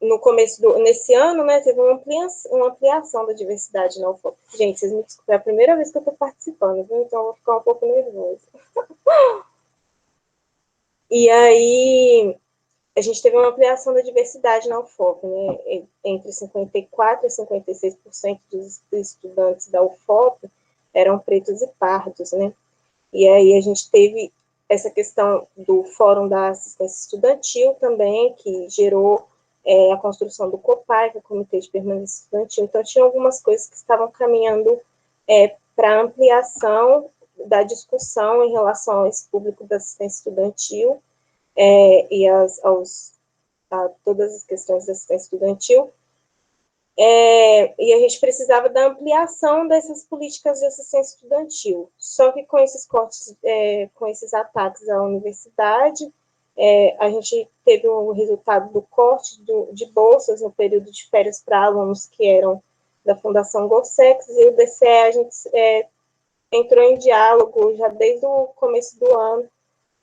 no começo nesse ano, né, teve uma ampliação da diversidade na UFOP. Gente, vocês me desculpem, é a primeira vez que eu estou participando, viu? Então eu vou ficar um pouco nervosa. E aí, a gente teve uma ampliação da diversidade na UFOP, né? Entre 54% e 56% dos estudantes da UFOP eram pretos e pardos, né? E aí a gente teve essa questão do Fórum da Assistência Estudantil também, que gerou a construção do COPAI, que é o Comitê de Permanência Estudantil. Então, tinha algumas coisas que estavam caminhando para ampliação da discussão em relação a esse público da assistência estudantil e a todas as questões da assistência estudantil. E a gente precisava da ampliação dessas políticas de assistência estudantil. Só que com esses cortes, com esses ataques à universidade, a gente teve o resultado do corte de bolsas no período de férias para alunos que eram da Fundação Gorsex, e o DCE, a gente entrou em diálogo já desde o começo do ano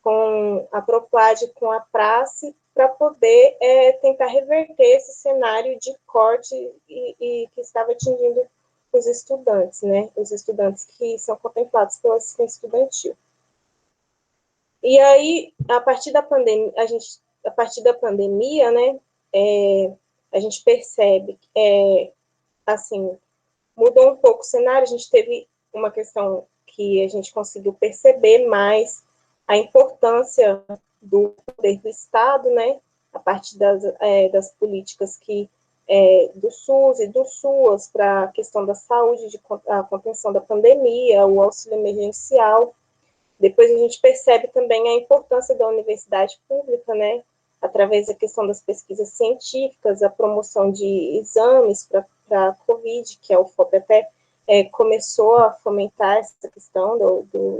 com a Proplad, com a Prace, para poder tentar reverter esse cenário de corte e que estava atingindo os estudantes, né? Os estudantes que são contemplados pela assistência estudantil. E aí, a partir da pandemia, né, a gente percebe, assim, mudou um pouco o cenário. A gente teve uma questão que a gente conseguiu perceber mais a importância do poder do Estado, né, a partir das políticas do SUS e do SUAS para a questão da saúde, a contenção da pandemia, o auxílio emergencial. Depois a gente percebe também a importância da universidade pública, né, através da questão das pesquisas científicas, a promoção de exames para a COVID, que a UFOP até começou a fomentar essa questão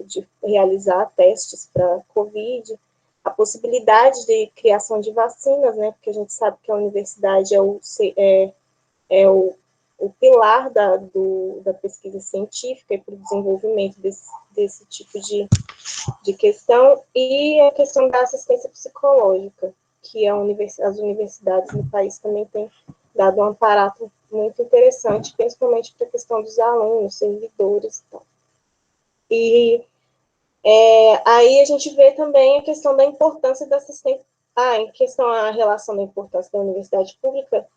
de realizar testes para COVID, a possibilidade de criação de vacinas, né, porque a gente sabe que a universidade é o pilar da pesquisa científica e para o desenvolvimento desse tipo de questão, e a questão da assistência psicológica, que as universidades no país também têm dado um aparato muito interessante, principalmente para a questão dos alunos, servidores e tal. E aí a gente vê também a questão da importância da assistência. Em questão a relação da importância da universidade pública,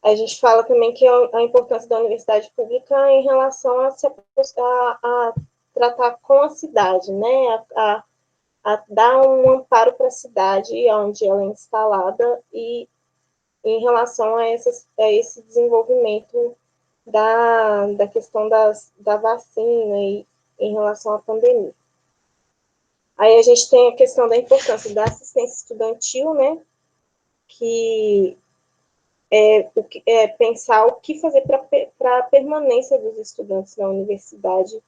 a gente fala também que a importância da universidade pública em relação a tratar com a cidade, né, a dar um amparo para a cidade onde ela é instalada, e em relação a esse desenvolvimento da questão da vacina e em relação à pandemia. Aí a gente tem a questão da importância da assistência estudantil, né, que pensar o que fazer para a permanência dos estudantes na universidade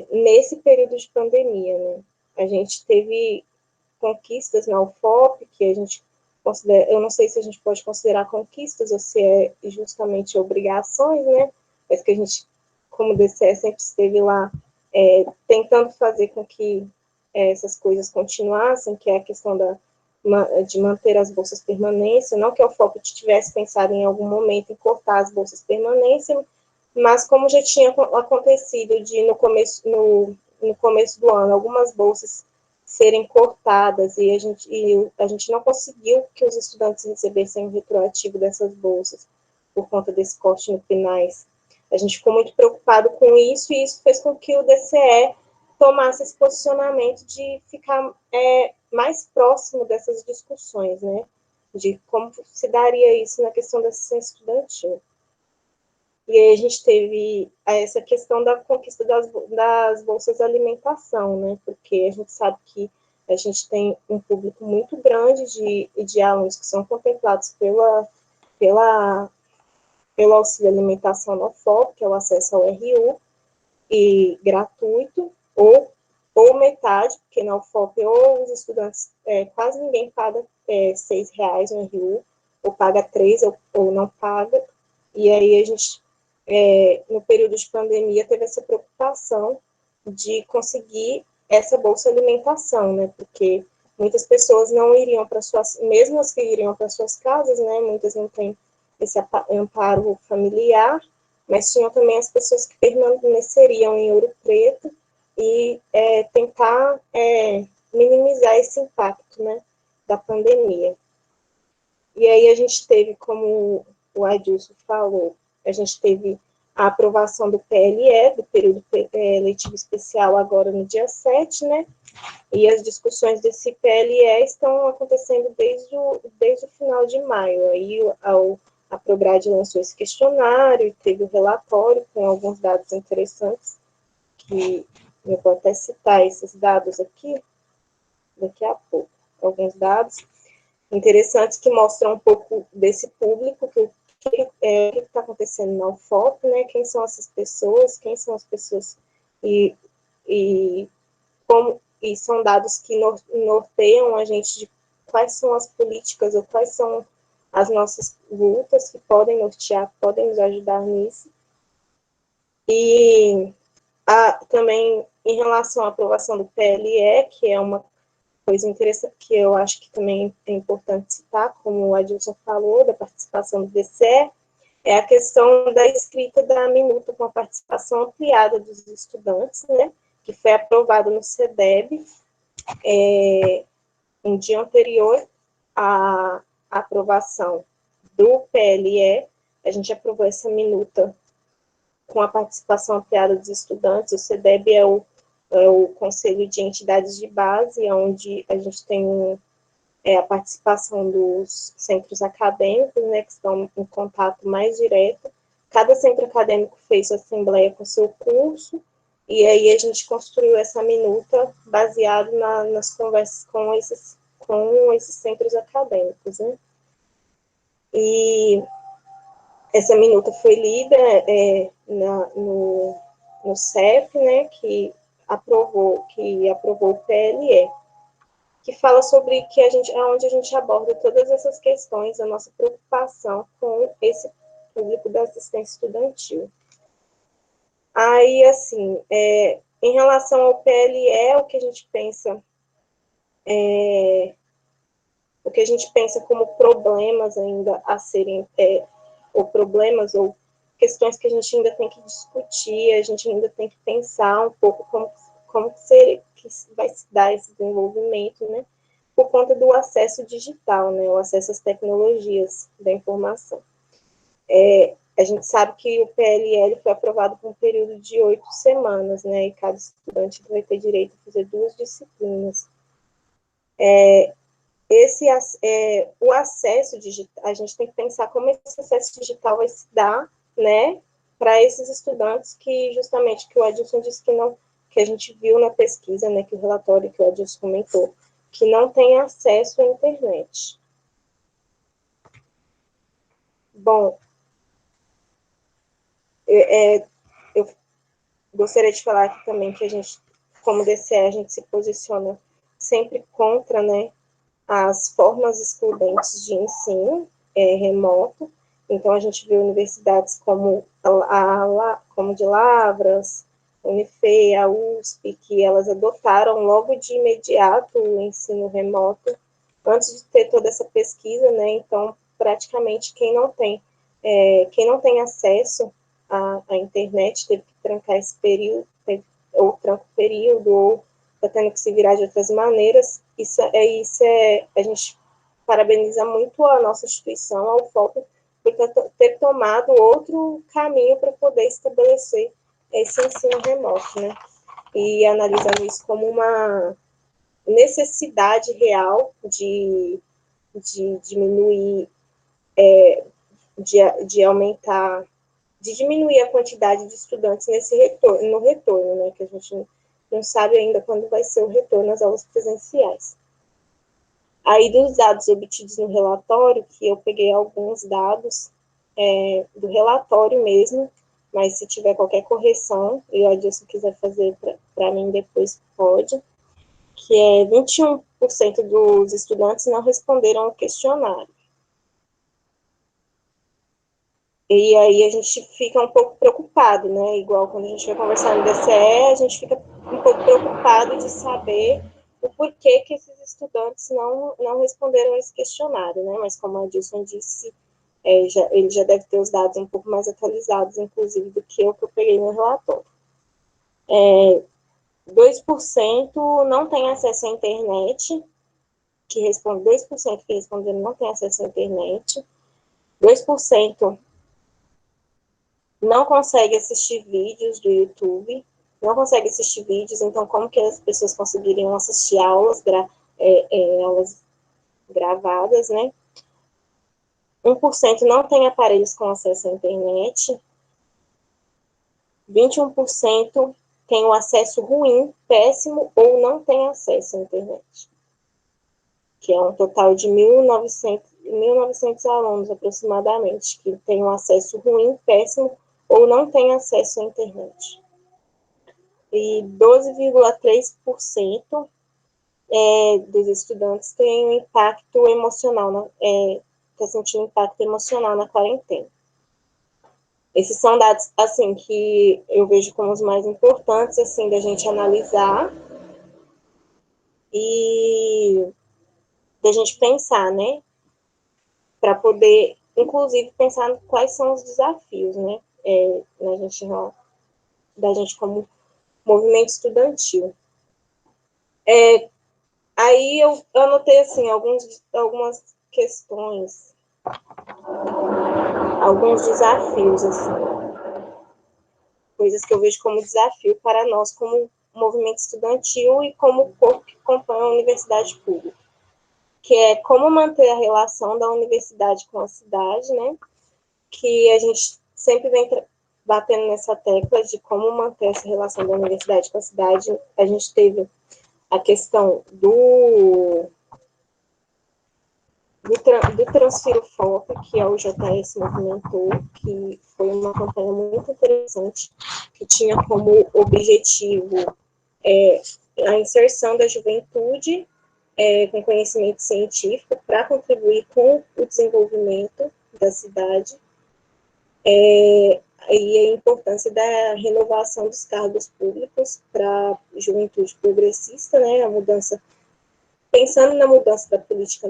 nesse período de pandemia, né. A gente teve conquistas na UFOP, que a gente considera, eu não sei se a gente pode considerar conquistas ou se é justamente obrigações, né, mas que a gente, como DCE, sempre esteve lá tentando fazer com que essas coisas continuassem, que é a questão de manter as bolsas permanência, não que a UFOP tivesse pensado em algum momento em cortar as bolsas permanência, mas como já tinha acontecido no começo do ano, algumas bolsas serem cortadas e a gente não conseguiu que os estudantes recebessem o retroativo dessas bolsas por conta desse corte no PNAES. A gente ficou muito preocupado com isso e isso fez com que o DCE tomasse esse posicionamento de ficar mais próximo dessas discussões, né? De como se daria isso na questão da assistência estudantil. E aí a gente teve essa questão da conquista das bolsas de alimentação, né? Porque a gente sabe que a gente tem um público muito grande de alunos que são contemplados pelo auxílio alimentação na UFOP, que é o acesso ao RU, e gratuito, ou metade, porque na UFOP ou os estudantes, quase ninguém paga R$6 no RU, ou paga 3 ou não paga, e aí a gente, no período de pandemia, teve essa preocupação de conseguir essa bolsa alimentação, né, porque muitas pessoas não iriam para mesmo as que iriam para suas casas, né, muitas não têm esse amparo familiar, mas tinham também as pessoas que permaneceriam em Ouro Preto e tentar minimizar esse impacto, né, da pandemia. E aí a gente teve, como o Adilson falou, a gente teve a aprovação do PLE, do período letivo especial, agora no dia 7, né, e as discussões desse PLE estão acontecendo desde o final de maio. Aí a Prograde lançou esse questionário, teve o relatório com alguns dados interessantes, que eu vou até citar esses dados aqui, daqui a pouco. Alguns dados interessantes que mostram um pouco desse público, o que está acontecendo na UFOP, né? Quem são essas pessoas, e são dados que norteiam a gente de quais são as políticas ou quais são as nossas lutas que podem nortear, podem nos ajudar nisso. E também em relação à aprovação do PLE, que é uma coisa interessante que eu acho que também é importante citar, como o Adilson falou, da participação do DCE, é a questão da escrita da minuta com a participação ampliada dos estudantes, né, que foi aprovado no CEDEB, um dia anterior à aprovação do PLE, a gente aprovou essa minuta com a participação ampliada dos estudantes. O CEDEB é o Conselho de Entidades de Base, onde a gente tem a participação dos centros acadêmicos, né, que estão em contato mais direto. Cada centro acadêmico fez sua assembleia com seu curso, e aí a gente construiu essa minuta baseado nas conversas com esses centros acadêmicos, né. E essa minuta foi lida no CEP, né, que aprovou o PLE, que fala sobre onde a gente aborda todas essas questões, a nossa preocupação com esse público da assistência estudantil. Aí, assim, em relação ao PLE, o que a gente pensa como problemas ainda a serem, ou problemas, ou questões que a gente ainda tem que discutir, a gente ainda tem que pensar um pouco como que vai se dar esse desenvolvimento, né, por conta do acesso digital, né, o acesso às tecnologias da informação. A gente sabe que o PLL foi aprovado por um período de 8 semanas, né, e cada estudante vai ter direito a fazer 2 disciplinas. O acesso digital, a gente tem que pensar como esse acesso digital vai se dar, né, para esses estudantes que, justamente, que o Adilson disse que a gente viu na pesquisa, né, que o relatório que o Adilson comentou, que não tem acesso à internet. Bom, eu gostaria de falar aqui também que a gente, como DCE, a gente se posiciona sempre contra, né, as formas excludentes de ensino remoto. Então, a gente vê universidades como de Lavras, Unife, a USP, que elas adotaram logo de imediato o ensino remoto, antes de ter toda essa pesquisa, né? Então, praticamente, quem não tem acesso à internet teve que trancar esse período, ou tranca o período, ou está tendo que se virar de outras maneiras. A gente parabeniza muito a nossa instituição, ao FOP, por ter tomado outro caminho para poder estabelecer esse ensino remoto, né? E analisando isso como uma necessidade real de diminuir, de aumentar, de diminuir a quantidade de estudantes no retorno, né? Que a gente não sabe ainda quando vai ser o retorno às aulas presenciais. Aí, dos dados obtidos no relatório, que eu peguei alguns dados do relatório mesmo, mas se tiver qualquer correção, e o Adilson quiser fazer para mim depois, pode, que 21% dos estudantes não responderam ao questionário. E aí a gente fica um pouco preocupado, né? Igual quando a gente vai conversar no DCE, a gente fica um pouco preocupado de saber o porquê que esses estudantes não responderam esse questionário, né? Mas como a Adilson disse, ele já deve ter os dados um pouco mais atualizados, inclusive, do que eu peguei no relatório. 2% não tem acesso à internet, 2% que responderam não tem acesso à internet, 2% não consegue assistir vídeos do YouTube, não consegue assistir vídeos, então como que as pessoas conseguiriam assistir aulas gravadas, né? 1% não tem aparelhos com acesso à internet, 21% tem um acesso ruim, péssimo, ou não tem acesso à internet, que é um total de 1.900 alunos, aproximadamente, que tem um acesso ruim, péssimo, ou não tem acesso à internet. E 12,3% dos estudantes têm um impacto emocional, está sentindo impacto emocional na quarentena. Esses são dados, assim, que eu vejo como os mais importantes, assim, da gente analisar e da gente pensar, né? Para poder, inclusive, pensar quais são os desafios, né? Da gente como movimento estudantil. Aí eu anotei, assim, algumas questões, alguns desafios, assim, coisas que eu vejo como desafio para nós, como movimento estudantil e como corpo que compõe a universidade pública, que é como manter a relação da universidade com a cidade, né? Que a gente sempre vem batendo nessa tecla de como manter essa relação da universidade com a cidade. A gente teve a questão do Transfiro FOP, que o JS movimentou, que foi uma campanha muito interessante, que tinha como objetivo a inserção da juventude com conhecimento científico para contribuir com o desenvolvimento da cidade, e a importância da renovação dos cargos públicos para a juventude progressista, né, a mudança, pensando na mudança da política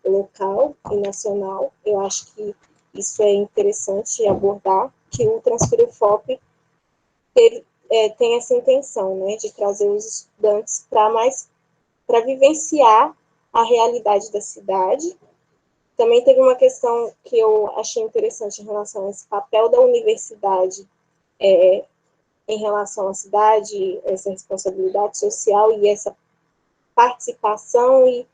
local e nacional. Eu acho que isso é interessante abordar, que o Transfiro FOP tem essa intenção, né, de trazer os estudantes para vivenciar a realidade da cidade. Também teve uma questão que eu achei interessante em relação a esse papel da universidade em relação à cidade, essa responsabilidade social e essa participação e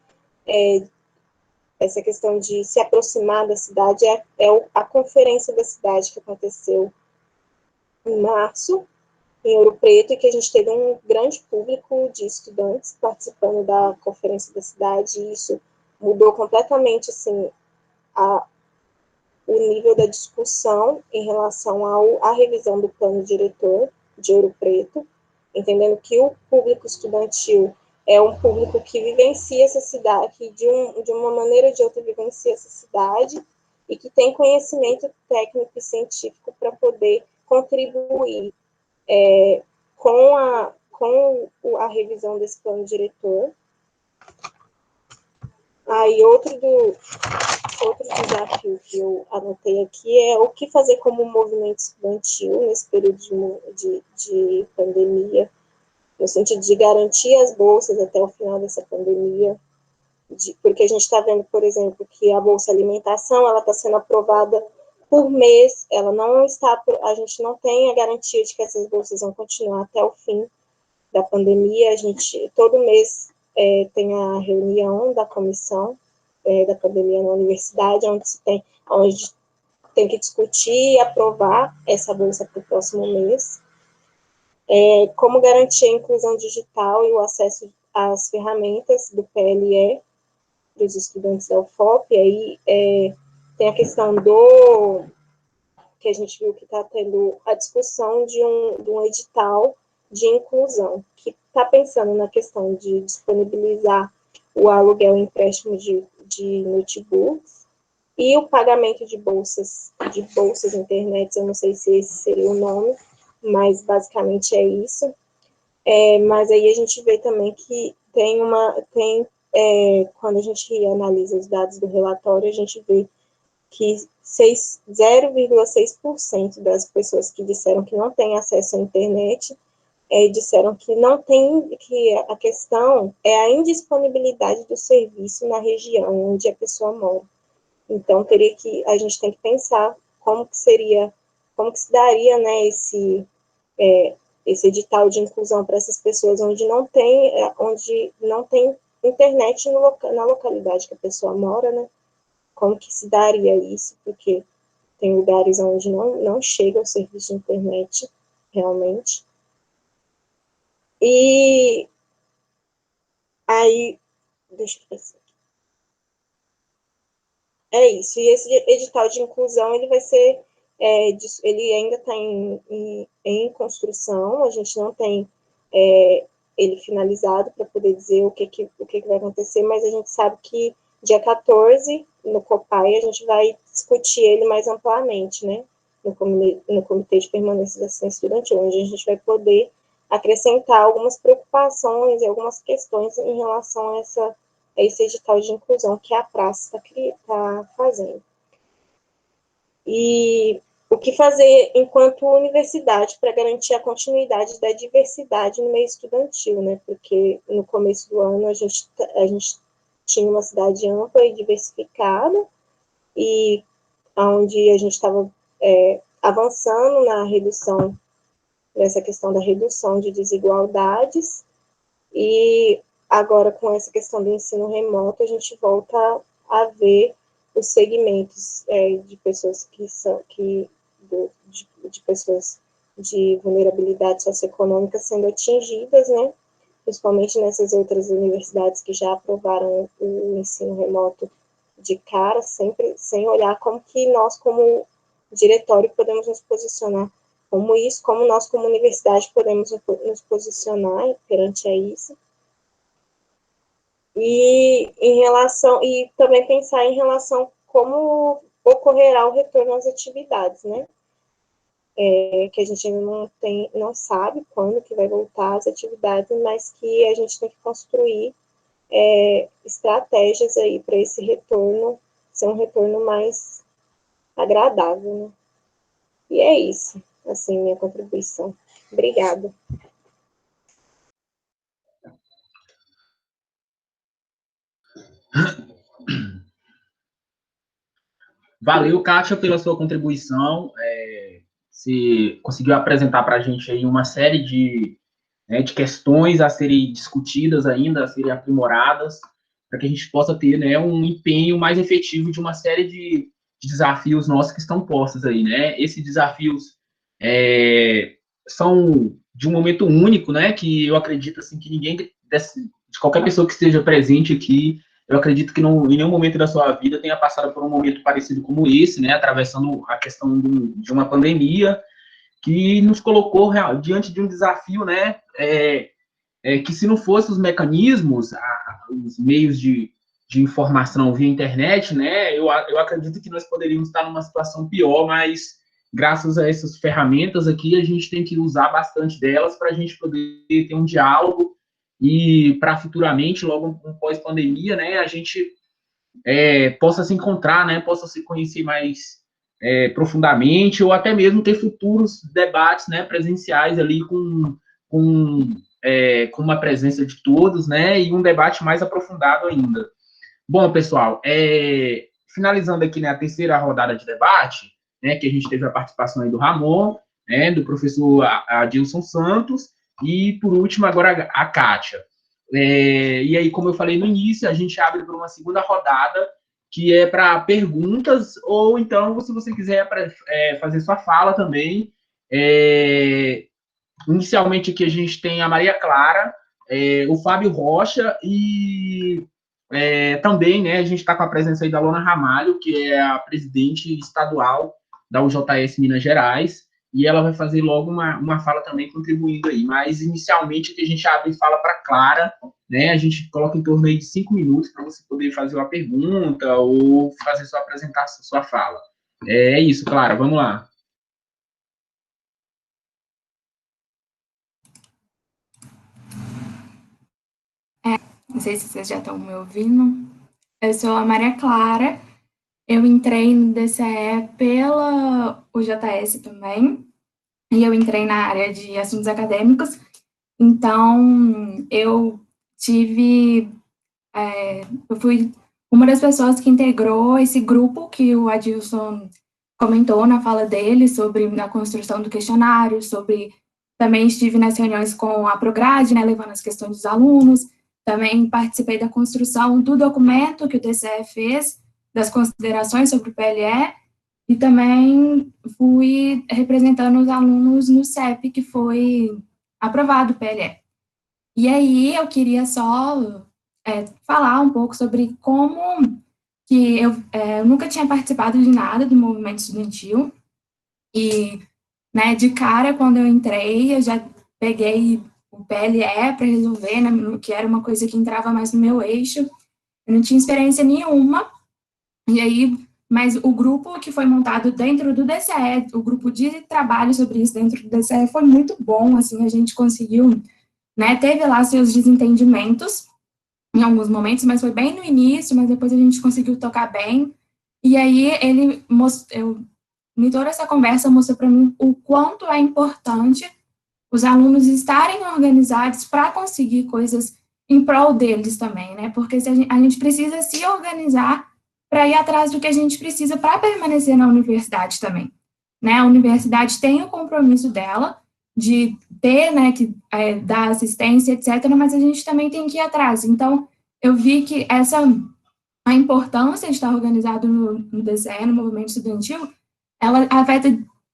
essa questão de se aproximar da cidade, a Conferência da Cidade que aconteceu em março, em Ouro Preto, e que a gente teve um grande público de estudantes participando da Conferência da Cidade, e isso mudou completamente, assim, o nível da discussão em relação à revisão do plano diretor de Ouro Preto, entendendo que o público estudantil é um público que vivencia essa cidade, que de uma maneira ou de outra vivencia essa cidade, e que tem conhecimento técnico e científico para poder contribuir com a revisão desse plano diretor. Aí, outro desafio que eu anotei aqui é o que fazer como movimento estudantil nesse período de pandemia, no sentido de garantir as bolsas até o final dessa pandemia, porque a gente está vendo, por exemplo, que a Bolsa Alimentação ela está sendo aprovada por mês, ela não está, a gente não tem a garantia de que essas bolsas vão continuar até o fim da pandemia. A gente, todo mês, tem a reunião da comissão da pandemia na universidade, onde tem que discutir e aprovar essa bolsa para o próximo mês. Como garantir a inclusão digital e o acesso às ferramentas do PLE dos estudantes da UFOP. Aí tem a questão que a gente viu que está tendo a discussão de um edital de inclusão, que está pensando na questão de disponibilizar o aluguel e empréstimo de notebooks e o pagamento de bolsas internet. Eu não sei se esse seria o nome, mas basicamente é isso. Mas aí a gente vê também que quando a gente analisa os dados do relatório, a gente vê que 0,6% das pessoas que disseram que não têm acesso à internet disseram que não tem, que a questão é a indisponibilidade do serviço na região onde a pessoa mora. Então, a gente tem que pensar como que se daria, né, esse edital de inclusão para essas pessoas onde não tem internet na localidade que a pessoa mora, né? Como que se daria isso? Porque tem lugares onde não chega o serviço de internet, realmente. E aí, deixa eu pensar. É isso. E esse edital de inclusão, ele vai ser, ele ainda está em construção. A gente não tem ele finalizado para poder dizer o que vai acontecer, mas a gente sabe que dia 14, no COPAI, a gente vai discutir ele mais amplamente, né? No Comitê de Permanência da Assistência Estudantil, onde a gente vai poder acrescentar algumas preocupações e algumas questões em relação a esse edital de inclusão que a praça está fazendo. E o que fazer enquanto universidade para garantir a continuidade da diversidade no meio estudantil, né? Porque no começo do ano a gente tinha uma cidade ampla e diversificada, e onde a gente estava avançando na redução, nessa questão da redução de desigualdades, e agora com essa questão do ensino remoto, a gente volta a ver os segmentos de pessoas de pessoas de vulnerabilidade socioeconômica sendo atingidas, né? Principalmente nessas outras universidades que já aprovaram o ensino remoto de cara, sempre sem olhar como que nós, como diretório, podemos nos posicionar como nós, como universidade, podemos nos posicionar perante a isso. E também pensar em relação como ocorrerá o retorno às atividades, né? Que a gente ainda não sabe quando que vai voltar às atividades, mas que a gente tem que construir estratégias aí para esse retorno ser um retorno mais agradável, né? E é isso, assim, minha contribuição. Obrigada. Valeu, Kátia, pela sua contribuição. Você conseguiu apresentar para a gente aí uma série de questões a serem discutidas ainda, a serem aprimoradas, para que a gente possa ter, né, um empenho mais efetivo de uma série de desafios nossos que estão postos aí, né? Esses desafios são de um momento único, né? Que eu acredito assim que ninguém de qualquer pessoa que esteja presente aqui, eu acredito que em nenhum momento da sua vida tenha passado por um momento parecido como esse, né? Atravessando a questão de uma pandemia que nos colocou diante de um desafio, né? Que se não fossem os mecanismos, os meios de informação via internet, né? Eu acredito que nós poderíamos estar numa situação pior, mas graças a essas ferramentas aqui, a gente tem que usar bastante delas para a gente poder ter um diálogo e para futuramente, logo pós-pandemia, né, a gente possa se encontrar, né, possa se conhecer mais profundamente, ou até mesmo ter futuros debates, né, presenciais ali com uma presença de todos, né, e um debate mais aprofundado ainda. Bom, pessoal, finalizando aqui, né, a terceira rodada de debate, né, que a gente teve a participação aí do Ramon, né, do professor Adilson Santos, e, por último, agora a Kátia. E aí, como eu falei no início, a gente abre para uma segunda rodada, que é para perguntas, ou então, se você quiser fazer sua fala também. Inicialmente aqui a gente tem a Maria Clara, o Fábio Rocha e também, né, a gente está com a presença aí da Lona Ramalho, que é a presidente estadual da UJS Minas Gerais, e ela vai fazer logo uma fala também contribuindo aí. Mas, inicialmente, que a gente abre e fala para Clara, né, a gente coloca em torno aí de 5 minutos para você poder fazer uma pergunta ou fazer sua apresentação, sua fala. É isso, Clara, vamos lá. Não sei se vocês já estão me ouvindo. Eu sou a Maria Clara, eu entrei no DCE pela UJS também, e eu entrei na área de assuntos acadêmicos, então eu fui uma das pessoas que integrou esse grupo que o Adilson comentou na fala dele sobre a construção do questionário, também estive nas reuniões com a Prograde, né, levando as questões dos alunos, também participei da construção do documento que o DCE fez, das considerações sobre o PLE, e também fui representando os alunos no CEP, que foi aprovado o PLE. E aí eu queria só falar um pouco sobre como que eu nunca tinha participado de nada do movimento estudantil, e, né, de cara, quando eu entrei, eu já peguei o PLE para resolver, né, que era uma coisa que entrava mais no meu eixo. Eu não tinha experiência nenhuma, e aí, mas o grupo que foi montado dentro do DCE, o grupo de trabalho sobre isso dentro do DCE foi muito bom, assim, a gente conseguiu, né, teve lá seus desentendimentos em alguns momentos, mas foi bem no início, mas depois a gente conseguiu tocar bem, e aí toda essa conversa mostrou para mim o quanto é importante os alunos estarem organizados para conseguir coisas em prol deles também, né? Porque a gente precisa se organizar para ir atrás do que a gente precisa para permanecer na universidade também, né? A universidade tem o compromisso dela de ter, né, que dar assistência, etc., mas a gente também tem que ir atrás. Então, eu vi que a importância de estar organizado no DCE, no movimento estudantil, ela afeta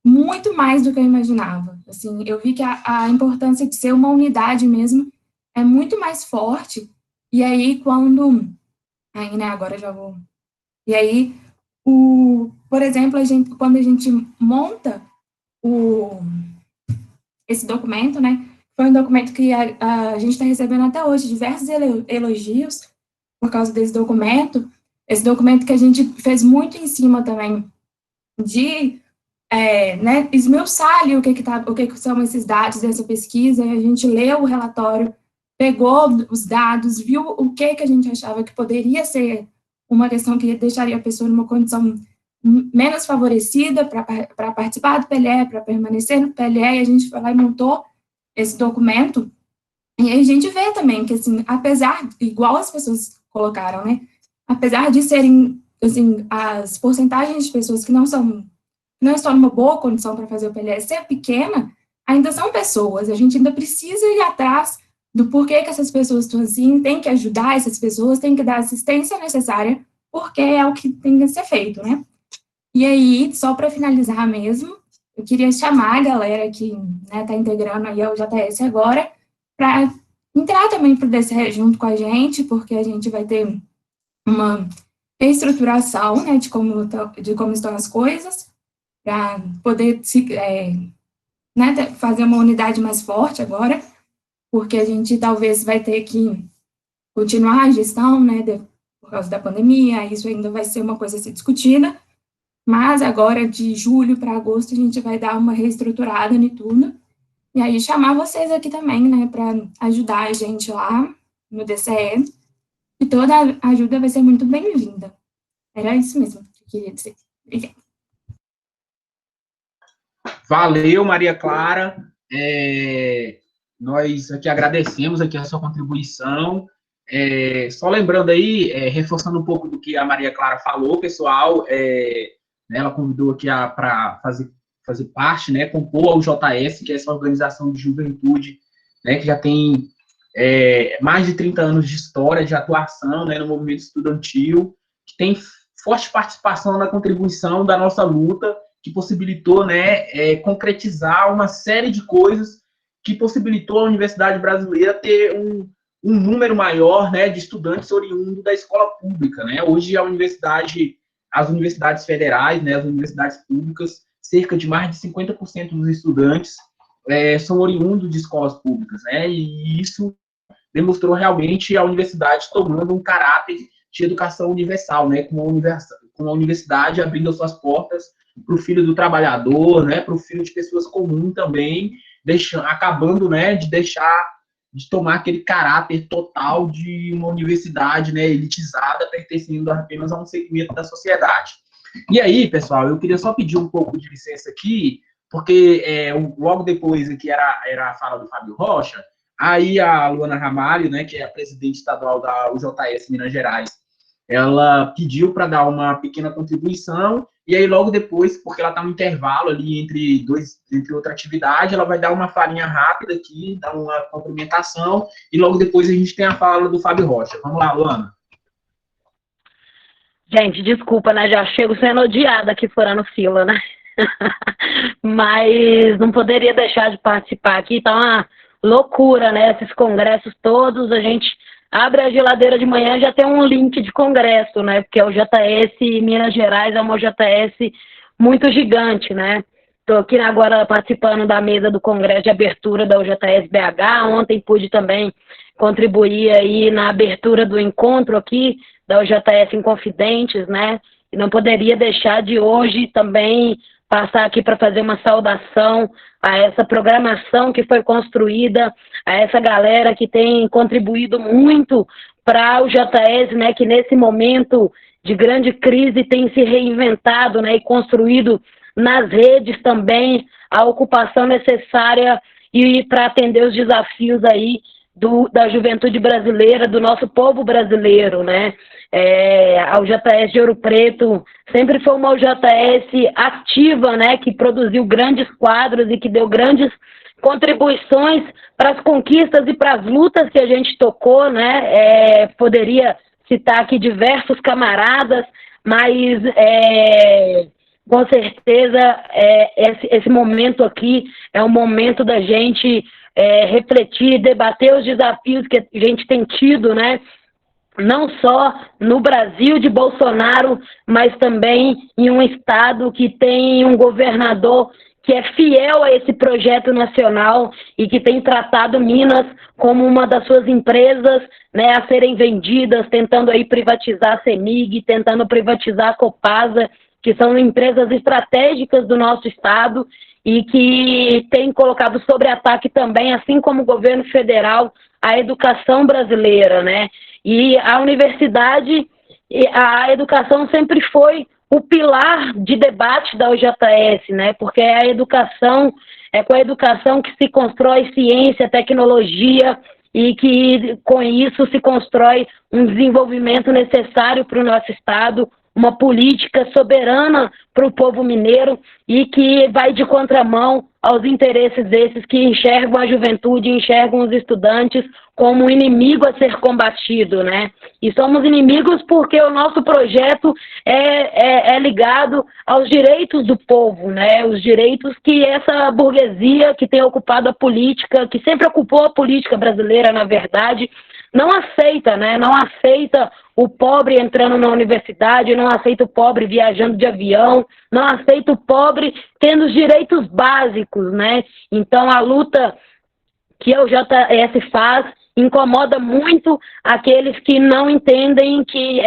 muito mais do que eu imaginava. Assim, eu vi que a importância de ser uma unidade mesmo é muito mais forte. E aí, né, agora já vou... E aí, por exemplo, quando a gente monta esse documento, né, foi um documento que a gente está recebendo até hoje diversos elogios por causa desse documento. Esse documento que a gente fez muito em cima também de né, esmiuçar ali o que são esses dados dessa pesquisa, e a gente leu o relatório, pegou os dados, viu o que a gente achava que poderia ser uma questão que deixaria a pessoa numa condição menos favorecida para participar do PLE, para permanecer no PLE, e a gente foi lá e montou esse documento, e a gente vê também que, assim, apesar, igual as pessoas colocaram, né, apesar de serem, assim, as porcentagens de pessoas que não estão numa boa condição para fazer o PLE ser pequena, ainda são pessoas, a gente ainda precisa ir atrás do porquê que essas pessoas estão assim, tem que ajudar essas pessoas, tem que dar a assistência necessária, porque é o que tem que ser feito, né? E aí, só para finalizar mesmo, eu queria chamar a galera que está integrando aí ao JS agora, para entrar também para o DCE junto com a gente, porque a gente vai ter uma reestruturação, né, de como estão as coisas, para poder né, fazer uma unidade mais forte agora, porque a gente talvez vai ter que continuar a gestão, né, por causa da pandemia, isso ainda vai ser uma coisa a ser discutida, Mas agora, de julho para agosto, a gente vai dar uma reestruturada em tudo. E aí, chamar vocês aqui também, né, para ajudar a gente lá no DCE. E toda ajuda vai ser muito bem-vinda. Era isso mesmo que eu queria dizer. Obrigada. Valeu, Maria Clara. Nós aqui agradecemos aqui a sua contribuição. Só lembrando aí, reforçando um pouco do que a Maria Clara falou, pessoal, ela convidou aqui para fazer parte, né, compor o JS, que é essa organização de juventude, né, que já tem mais de 30 anos de história, de atuação, né, no movimento estudantil, que tem forte participação na contribuição da nossa luta, que possibilitou, né, concretizar uma série de coisas que possibilitou a Universidade Brasileira ter um número maior, né, de estudantes oriundos da escola pública, né? Hoje as universidades federais, né, as universidades públicas, cerca de mais de 50% dos estudantes são oriundos de escolas públicas, né? E isso demonstrou realmente a universidade tomando um caráter de educação universal, né? Com a universidade abrindo as suas portas para o filho do trabalhador, né? Para o filho de pessoas comuns também, acabando, né, de tomar aquele caráter total de uma universidade, né, elitizada, pertencendo apenas a um segmento da sociedade. E aí, pessoal, eu queria só pedir um pouco de licença aqui, porque logo depois aqui era a fala do Fábio Rocha, aí a Luana Ramalho, né, que é a presidente estadual da UJS Minas Gerais, ela pediu para dar uma pequena contribuição, e aí logo depois, porque ela está no intervalo ali entre outra atividade, ela vai dar uma falinha rápida aqui, dar uma cumprimentação, e logo depois a gente tem a fala do Fábio Rocha. Vamos lá, Luana. Gente, desculpa, né? Já chego sendo odiada aqui furando fila, né? Mas não poderia deixar de participar aqui. Tá uma loucura, né? Esses congressos todos, a gente abre a geladeira de manhã já tem um link de congresso, né? Porque o JS Minas Gerais é uma JS muito gigante, né? Estou aqui agora participando da mesa do congresso de abertura da UJS BH. Ontem pude também contribuir aí na abertura do encontro aqui da UJS Inconfidentes, né? E não poderia deixar de hoje também passar aqui para fazer uma saudação a essa programação que foi construída, a essa galera que tem contribuído muito para o JS, né, que nesse momento de grande crise tem se reinventado, né, e construído nas redes também a ocupação necessária e para atender os desafios aí da juventude brasileira, do nosso povo brasileiro, né? A UJS de Ouro Preto sempre foi uma UJS ativa, né, que produziu grandes quadros e que deu grandes contribuições para as conquistas e para as lutas que a gente tocou, né? Poderia citar aqui diversos camaradas, mas com certeza esse momento aqui é um momento da gente refletir, debater os desafios que a gente tem tido, né? Não só no Brasil de Bolsonaro, mas também em um estado que tem um governador que é fiel a esse projeto nacional e que tem tratado Minas como uma das suas empresas, né, a serem vendidas, tentando aí privatizar a CEMIG, tentando privatizar a Copasa, que são empresas estratégicas do nosso estado e que tem colocado sobre ataque também, assim como o governo federal, a educação brasileira, né? E a universidade, a educação sempre foi o pilar de debate da UJS, né? Porque é com a educação que se constrói ciência, tecnologia e que com isso se constrói um desenvolvimento necessário para o nosso estado, uma política soberana para o povo mineiro e que vai de contramão aos interesses desses que enxergam a juventude, enxergam os estudantes como um inimigo a ser combatido, né? E somos inimigos porque o nosso projeto é ligado aos direitos do povo, né? Os direitos que essa burguesia que tem ocupado a política, que sempre ocupou a política brasileira, na verdade, não aceita, né? Não aceita o pobre entrando na universidade, não aceita o pobre viajando de avião, não aceita o pobre tendo os direitos básicos, né? Então, a luta que o JS faz incomoda muito aqueles que não entendem que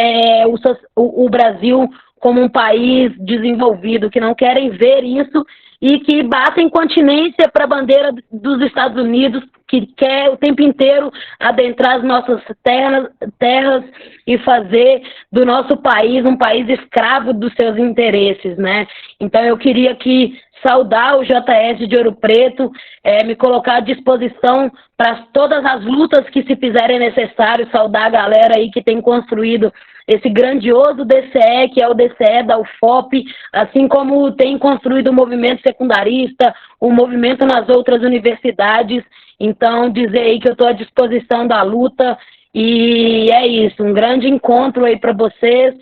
o Brasil como um país desenvolvido, que não querem ver isso e que batem continência para a bandeira dos Estados Unidos, que quer o tempo inteiro adentrar as nossas terras e fazer do nosso país um país escravo dos seus interesses, né? Então eu queria aqui saudar o JS de Ouro Preto, me colocar à disposição para todas as lutas que se fizerem necessário, saudar a galera aí que tem construído esse grandioso DCE, que é o DCE da UFOP, assim como tem construído o movimento secundarista, o movimento nas outras universidades. Então, dizer aí que eu estou à disposição da luta, e é isso, um grande encontro aí para vocês,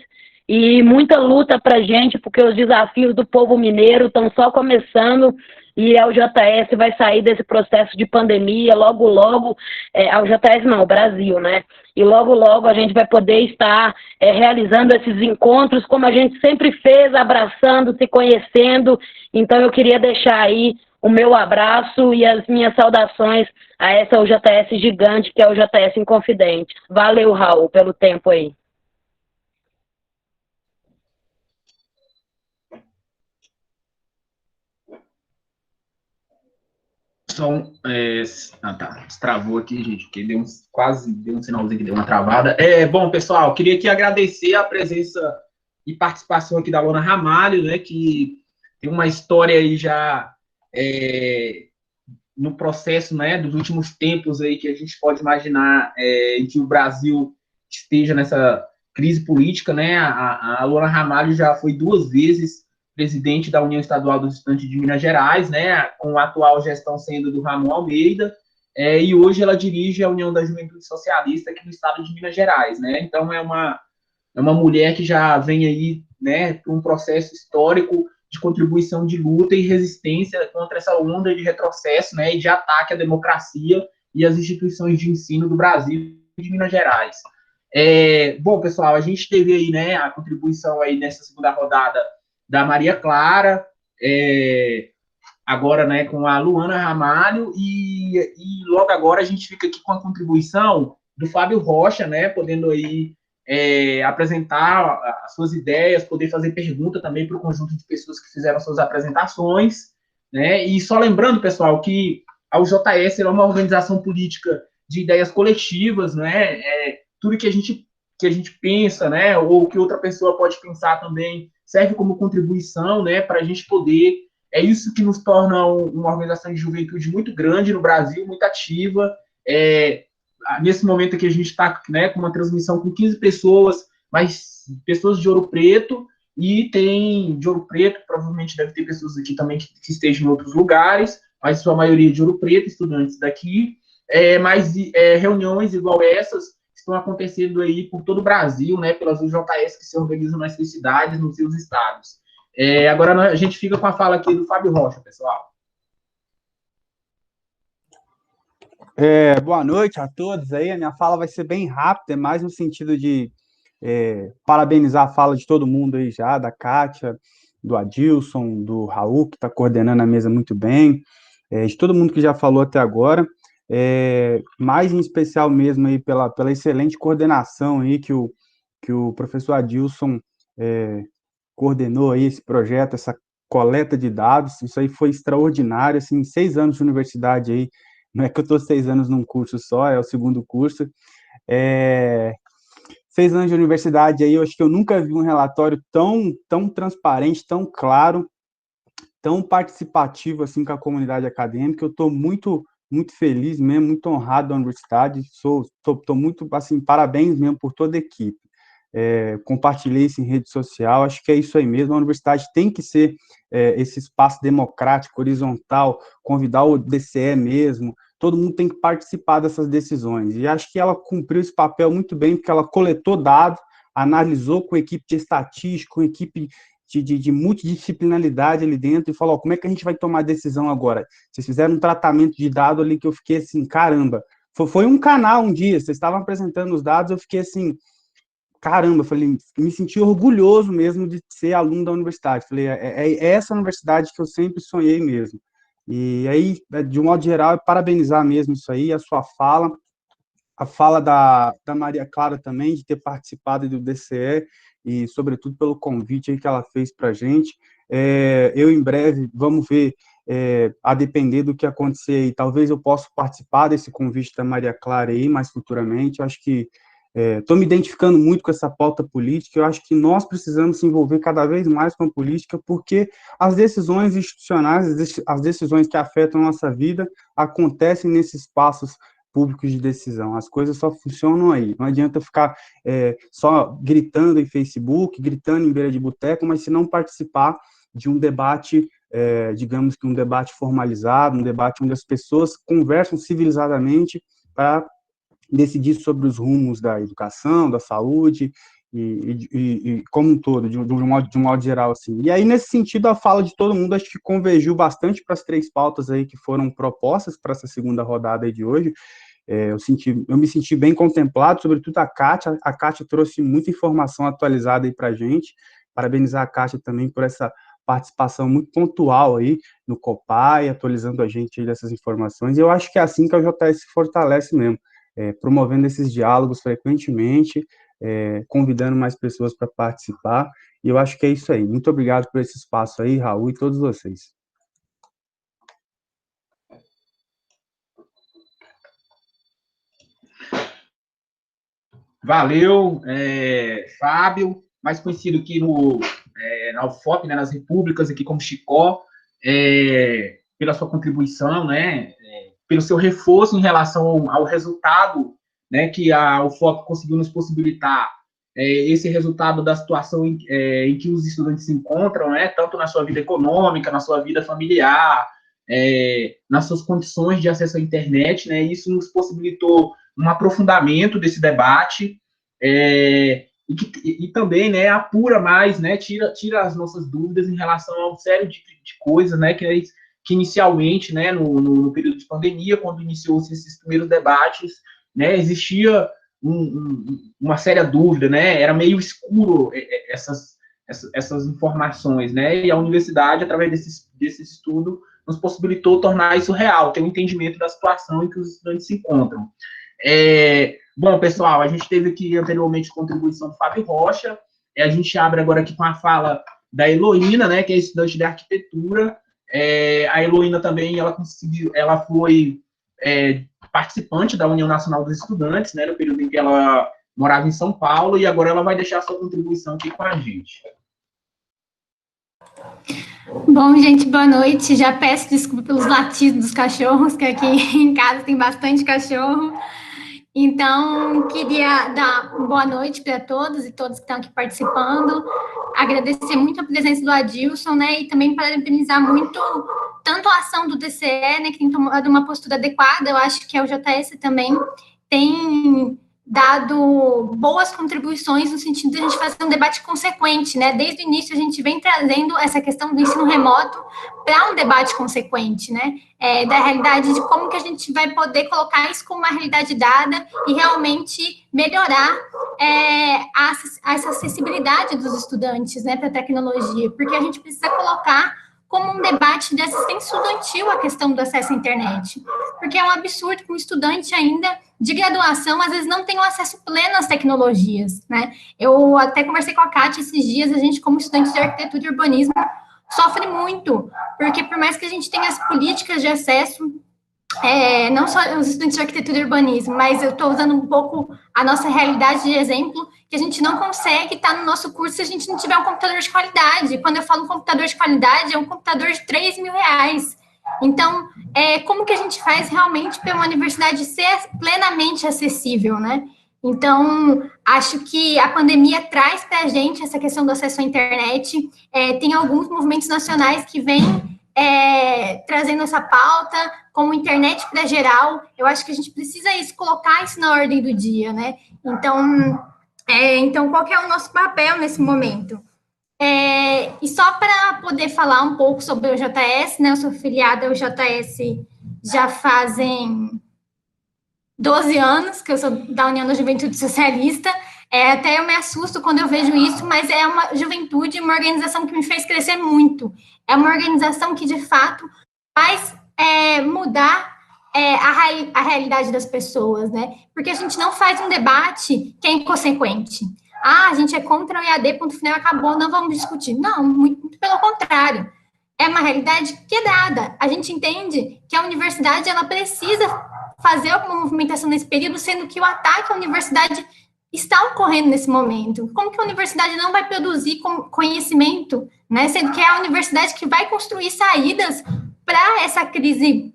e muita luta para a gente, porque os desafios do povo mineiro estão só começando, e a UJS vai sair desse processo de pandemia logo, logo, a UJS não, o Brasil, né? E logo, logo a gente vai poder estar realizando esses encontros como a gente sempre fez, abraçando, se conhecendo. Então eu queria deixar aí o meu abraço e as minhas saudações a essa UJS gigante, que é a UJS Inconfidente. Valeu, Raul, pelo tempo aí. Tá, destravou aqui, gente, porque quase deu um sinalzinho que deu uma travada. Bom, pessoal, queria aqui agradecer a presença e participação aqui da Luana Ramalho, né, que tem uma história aí já no processo, né, dos últimos tempos aí que a gente pode imaginar em que o Brasil esteja nessa crise política, né. A Luana Ramalho já foi 2 vezes presidente da União Estadual dos Estudantes de Minas Gerais, né, com a atual gestão sendo do Ramon Almeida, e hoje ela dirige a União da Juventude Socialista aqui no estado de Minas Gerais, né. Então é uma mulher que já vem aí, né, por um processo histórico de contribuição de luta e resistência contra essa onda de retrocesso, né, e de ataque à democracia e às instituições de ensino do Brasil e de Minas Gerais. Bom, pessoal, a gente teve aí, né, a contribuição aí nessa segunda rodada da Maria Clara, agora, né, com a Luana Ramalho, e logo agora a gente fica aqui com a contribuição do Fábio Rocha, né, podendo aí apresentar as suas ideias, poder fazer pergunta também para o conjunto de pessoas que fizeram suas apresentações, né, e só lembrando, pessoal, que a UJS é uma organização política de ideias coletivas, né, tudo que a gente pensa, né, ou que outra pessoa pode pensar também, serve como contribuição, né, para a gente poder... É isso que nos torna uma organização de juventude muito grande no Brasil, muito ativa. Nesse momento aqui a gente está, né, com uma transmissão com 15 pessoas, mas pessoas de Ouro Preto, e tem de Ouro Preto, provavelmente deve ter pessoas aqui também que estejam em outros lugares, mas sua maioria de Ouro Preto, estudantes daqui, mas reuniões igual essas estão acontecendo aí por todo o Brasil, né, pelas UJS que se organizam nas suas cidades, nos seus estados. Agora a gente fica com a fala aqui do Fábio Rocha, pessoal. Boa noite a todos aí, a minha fala vai ser bem rápida, mais no sentido de parabenizar a fala de todo mundo aí já, da Kátia, do Adilson, do Raul, que está coordenando a mesa muito bem, de todo mundo que já falou até agora, mais em especial mesmo aí pela excelente coordenação aí que o professor Adilson coordenou aí esse projeto, essa coleta de dados. Isso aí foi extraordinário, assim, 6 anos de universidade aí, não é que eu estou 6 anos num curso só, é o segundo curso, 6 anos de universidade aí, eu acho que eu nunca vi um relatório tão transparente, tão claro, tão participativo assim com a comunidade acadêmica. Eu estou muito feliz mesmo, muito honrado da universidade, estou muito, assim, parabéns mesmo por toda a equipe. Compartilhei isso em rede social, acho que é isso aí mesmo, a universidade tem que ser esse espaço democrático, horizontal, convidar o DCE mesmo, todo mundo tem que participar dessas decisões, e acho que ela cumpriu esse papel muito bem, porque ela coletou dados, analisou com equipe de estatística, com equipe de multidisciplinaridade ali dentro, e falou, como é que a gente vai tomar a decisão agora? Vocês fizeram um tratamento de dado ali que eu fiquei assim, caramba, foi um canal um dia, vocês estavam apresentando os dados, eu fiquei assim, caramba, falei, me senti orgulhoso mesmo de ser aluno da universidade. Falei, é essa universidade que eu sempre sonhei mesmo. E aí, de um modo geral, parabenizar mesmo isso aí, a sua fala, a fala da Maria Clara também, de ter participado do DCE, e, sobretudo, pelo convite aí que ela fez para a gente. Eu, em breve, vamos ver, a depender do que acontecer aí, talvez eu possa participar desse convite da Maria Clara aí mais futuramente. Eu acho que estou me identificando muito com essa pauta política. Eu acho que nós precisamos se envolver cada vez mais com a política, porque as decisões institucionais, as decisões que afetam a nossa vida, acontecem nesses espaços públicos de decisão. As coisas só funcionam aí. Não adianta ficar só gritando em Facebook, gritando em beira de boteco, mas se não participar de um debate, digamos que um debate formalizado, um debate onde as pessoas conversam civilizadamente para decidir sobre os rumos da educação, da saúde, e como um todo, de um modo geral, assim. E aí, nesse sentido, a fala de todo mundo acho que convergiu bastante para as 3 pautas aí que foram propostas para essa segunda rodada aí de hoje. Eu me senti bem contemplado, sobretudo a Kátia. A Kátia trouxe muita informação atualizada aí para a gente. Parabenizar a Kátia também por essa participação muito pontual aí no COPAI, atualizando a gente aí dessas informações. E eu acho que é assim que a JS se fortalece mesmo, promovendo esses diálogos frequentemente, convidando mais pessoas para participar, e eu acho que é isso aí. Muito obrigado por esse espaço aí, Raul, e todos vocês. Valeu, Fábio, mais conhecido aqui na UFOP, né, nas Repúblicas, aqui como Chicó, pela sua contribuição, né, pelo seu reforço em relação ao resultado, né, que a UFOP conseguiu nos possibilitar, esse resultado da situação em que os estudantes se encontram, né, tanto na sua vida econômica, na sua vida familiar, nas suas condições de acesso à internet, né, isso nos possibilitou um aprofundamento desse debate, e também, né, apura mais, né, tira as nossas dúvidas em relação a uma série de coisas, né, que inicialmente, né, no período de pandemia, quando iniciou-se esses primeiros debates, né, existia uma séria dúvida, né, era meio escuro essas informações, né, e a universidade, através desse estudo, nos possibilitou tornar isso real, ter um entendimento da situação em que os estudantes se encontram. Bom, pessoal, a gente teve aqui anteriormente a contribuição do Fábio Rocha, a gente abre agora aqui com a fala da Heloína, né, que é estudante de arquitetura. A Heloína também, ela foi participante da União Nacional dos Estudantes, né, no período em que ela morava em São Paulo, e agora ela vai deixar a sua contribuição aqui com a gente. Bom, gente, boa noite. Já peço desculpa pelos latidos dos cachorros, que aqui em casa tem bastante cachorro. Então, queria dar boa noite para todos e todos que estão aqui participando. Agradecer muito a presença do Adilson, né, e também parabenizar muito tanto a ação do DCE, né, que tem tomado uma postura adequada. Eu acho que a UJS também tem dado boas contribuições no sentido de a gente fazer um debate consequente, né? Desde o início a gente vem trazendo essa questão do ensino remoto para um debate consequente, né? Da realidade de como que a gente vai poder colocar isso como uma realidade dada e realmente melhorar essa acessibilidade dos estudantes, né, para a tecnologia, porque a gente precisa colocar como um debate de assistência estudantil a questão do acesso à internet, porque é um absurdo que um estudante ainda de graduação, às vezes, não tem um acesso pleno às tecnologias, né? Eu até conversei com a Kátia esses dias, a gente, como estudante de arquitetura e urbanismo, sofre muito, porque por mais que a gente tenha as políticas de acesso, não só os estudantes de arquitetura e urbanismo, mas eu estou usando um pouco a nossa realidade de exemplo, que a gente não consegue estar no nosso curso se a gente não tiver um computador de qualidade. Quando eu falo um computador de qualidade, é um computador de R$3.000. Então, como que a gente faz realmente para uma universidade ser plenamente acessível, né? Então, acho que a pandemia traz para a gente essa questão do acesso à internet. Tem alguns movimentos nacionais que vêm trazendo essa pauta, como internet para geral. Eu acho que a gente precisa colocar isso na ordem do dia, né? Então, qual que é o nosso papel nesse momento? E só para poder falar um pouco sobre o JS, né? Eu sou filiada ao JS já fazem 12 anos, que eu sou da União da Juventude Socialista. Até eu me assusto quando eu vejo isso, mas é uma juventude, uma organização que me fez crescer muito. É uma organização que, de fato, faz mudar a realidade das pessoas, né? Porque a gente não faz um debate que é inconsequente. a gente é contra o EAD, ponto final, acabou, não vamos discutir. Não, muito pelo contrário. É uma realidade quebrada. A gente entende que a universidade ela precisa fazer alguma movimentação nesse período, sendo que o ataque à universidade está ocorrendo nesse momento. Como que a universidade não vai produzir conhecimento, né? Sendo que é a universidade que vai construir saídas para essa crise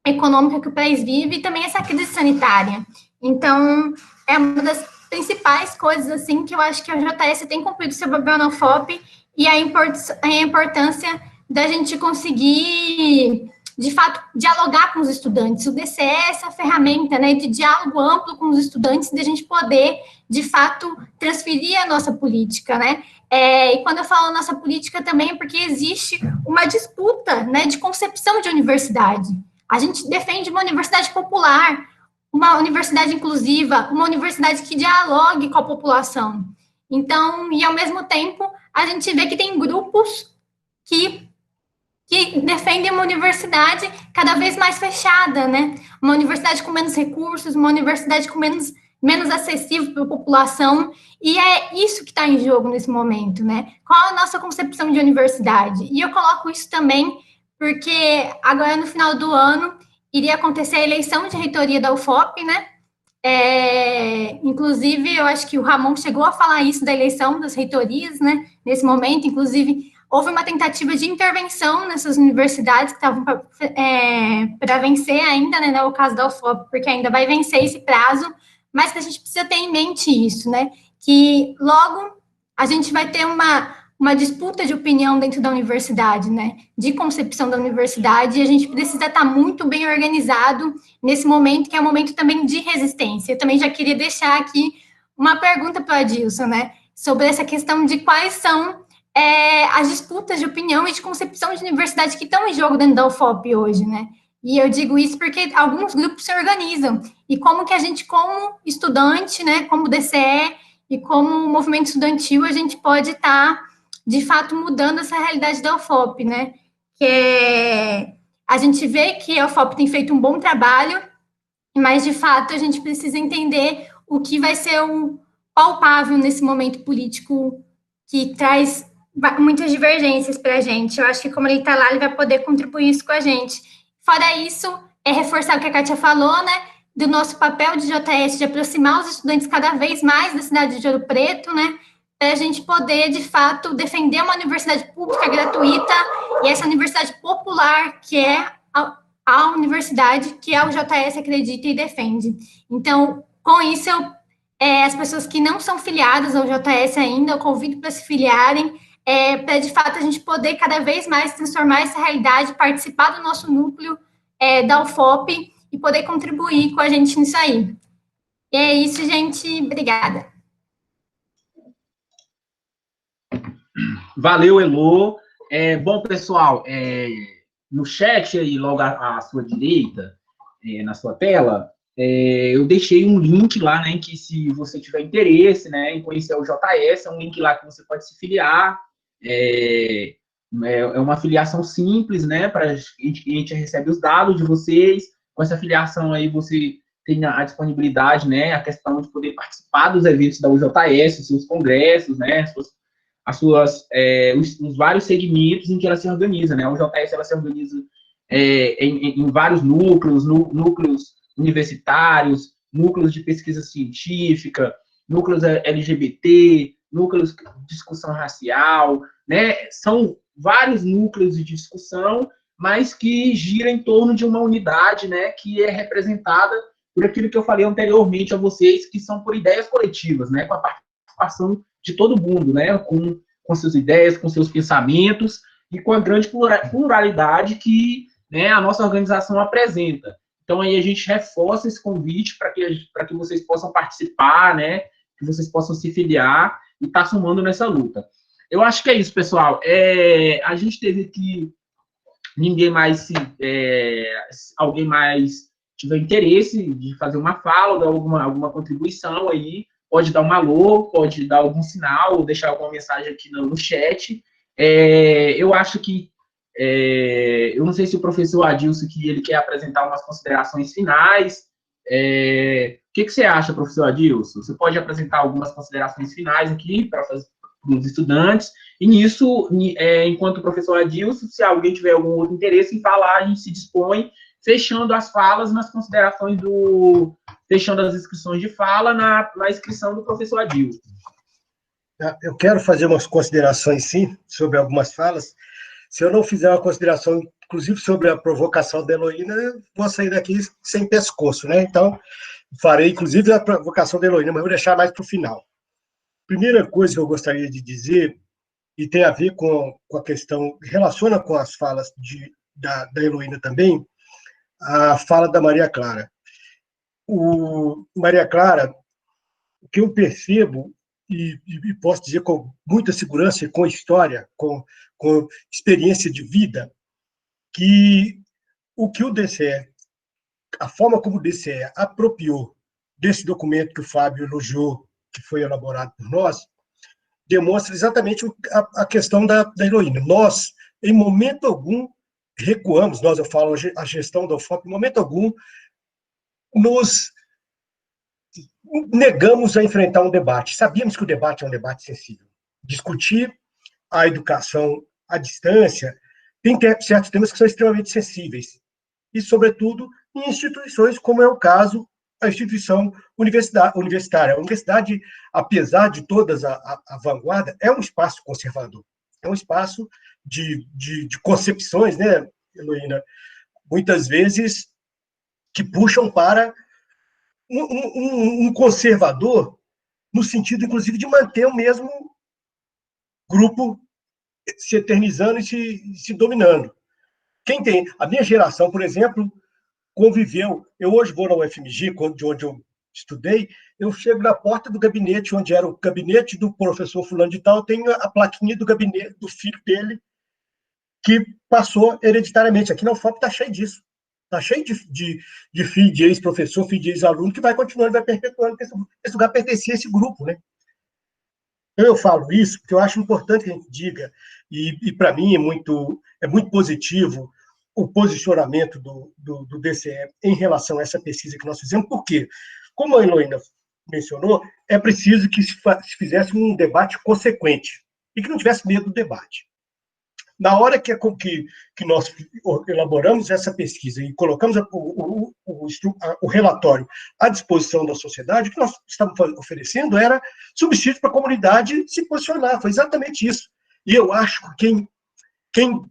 econômica que o país vive e também essa crise sanitária. Então, é uma das principais coisas, assim, que eu acho que a JS tem cumprido seu papel na UFOP e a importância da gente conseguir, de fato, dialogar com os estudantes. O DCE é essa ferramenta, né, de diálogo amplo com os estudantes, de a gente poder, de fato, transferir a nossa política, né? E quando eu falo nossa política também é porque existe uma disputa, né, de concepção de universidade. A gente defende uma universidade popular, uma universidade inclusiva, uma universidade que dialogue com a população. Então, e ao mesmo tempo, a gente vê que tem grupos que defendem uma universidade cada vez mais fechada, né? Uma universidade com menos recursos, uma universidade com menos acessível para a população, e é isso que está em jogo nesse momento, né? Qual a nossa concepção de universidade? E eu coloco isso também porque agora, no final do ano, iria acontecer a eleição de reitoria da UFOP, né? Inclusive, eu acho que o Ramon chegou a falar isso da eleição das reitorias, né? Nesse momento, inclusive, houve uma tentativa de intervenção nessas universidades que estavam para vencer ainda, né? No caso da UFOP, porque ainda vai vencer esse prazo, mas que a gente precisa ter em mente isso, né? Que logo a gente vai ter uma disputa de opinião dentro da universidade, né, de concepção da universidade, e a gente precisa estar muito bem organizado nesse momento, que é um momento também de resistência. Eu também já queria deixar aqui uma pergunta para o Adilson, né, sobre essa questão de quais são as disputas de opinião e de concepção de universidade que estão em jogo dentro da UFOP hoje, né, e eu digo isso porque alguns grupos se organizam, e como que a gente, como estudante, né, como DCE e como movimento estudantil, a gente pode estar de fato, mudando essa realidade da UFOP, né? A gente vê que a UFOP tem feito um bom trabalho, mas, de fato, a gente precisa entender o que vai ser o palpável nesse momento político que traz muitas divergências para a gente. Eu acho que, como ele está lá, ele vai poder contribuir isso com a gente. Fora isso, reforçar o que a Kátia falou, né? Do nosso papel de JS, de aproximar os estudantes cada vez mais da cidade de Ouro Preto, né? Para a gente poder, de fato, defender uma universidade pública gratuita e essa universidade popular, que é a universidade que a UJS acredita e defende. Então, com isso, as pessoas que não são filiadas ao JS ainda, eu convido para se filiarem, para, de fato, a gente poder cada vez mais transformar essa realidade, participar do nosso núcleo da UFOP e poder contribuir com a gente nisso aí. E é isso, gente. Obrigada. Valeu, Elô. Bom, pessoal, no chat aí, logo à sua direita, na sua tela, eu deixei um link lá, né, que se você tiver interesse, né, em conhecer o JS, é um link lá que você pode se filiar. É uma filiação simples, né, a gente recebe os dados de vocês. Com essa filiação aí, você tem a disponibilidade, né, a questão de poder participar dos eventos da UJS, os seus congressos, né, os vários segmentos em que ela se organiza, né? A UJS, ela se organiza em vários núcleos universitários, núcleos de pesquisa científica, núcleos LGBT, núcleos de discussão racial, né? São vários núcleos de discussão, mas que gira em torno de uma unidade, né? Que é representada por aquilo que eu falei anteriormente a vocês, que são por ideias coletivas, né? Com a participação de todo mundo, né, com suas ideias, com seus pensamentos e com a grande pluralidade que, né, a nossa organização apresenta. Então, aí a gente reforça esse convite para que vocês possam participar, né, que vocês possam se filiar e estar somando nessa luta. Eu acho que é isso, pessoal. A gente teve que alguém mais tiver interesse de fazer uma fala, dar alguma contribuição aí, pode dar um alô, pode dar algum sinal, ou deixar alguma mensagem aqui no chat. Eu acho que, eu não sei se o professor Adilson, que ele quer apresentar umas considerações finais, que você acha, professor Adilson? Você pode apresentar algumas considerações finais aqui para os estudantes, e nisso, enquanto o professor Adilson, se alguém tiver algum outro interesse em falar, a gente se dispõe, fechando as falas nas considerações fechando as inscrições de fala na inscrição do professor Adilson. Eu quero fazer umas considerações, sim, sobre algumas falas. Se eu não fizer uma consideração, inclusive, sobre a provocação da Heloína, eu vou sair daqui sem pescoço, né? Então, farei, inclusive, a provocação da Heloína, mas vou deixar mais para o final. Primeira coisa que eu gostaria de dizer, e tem a ver com a questão, relaciona com as falas da Heloína também, a fala da Maria Clara. Maria Clara, o que eu percebo, e posso dizer com muita segurança e com história, com experiência de vida, que o DCE, a forma como o DCE apropriou desse documento que o Fábio elogiou, que foi elaborado por nós, demonstra exatamente a questão da Heloína. Nós, em momento algum, recuamos, eu falo a gestão da UFOP, em momento algum, nos negamos a enfrentar um debate. Sabíamos que o debate é um debate sensível. Discutir a educação à distância tem certos temas que são extremamente sensíveis. E, sobretudo, em instituições como é o caso a instituição universitária. A universidade, apesar de todas a vanguarda, é um espaço conservador. É um espaço de concepções, né, Heloína? Muitas vezes que puxam para um conservador, no sentido, inclusive, de manter o mesmo grupo se eternizando e se dominando. Quem tem... A minha geração, por exemplo, conviveu... Eu hoje vou na UFMG, de onde eu estudei, eu chego na porta do gabinete, onde era o gabinete do professor fulano de tal, tem a plaquinha do gabinete do filho dele, que passou hereditariamente. Aqui na UFOP está cheio disso. Está cheio de filho de ex-professor, filho de ex-aluno, que vai continuando, vai perpetuando, porque esse lugar pertencia a esse grupo, né? Eu falo isso porque eu acho importante que a gente diga, e para mim é muito positivo o posicionamento do DCE em relação a essa pesquisa que nós fizemos, porque, como a Heloína mencionou, é preciso que se fizesse um debate consequente e que não tivesse medo do debate. Na hora que nós elaboramos essa pesquisa e colocamos o relatório à disposição da sociedade, o que nós estávamos oferecendo era subsídio para a comunidade se posicionar. Foi exatamente isso. E eu acho que quem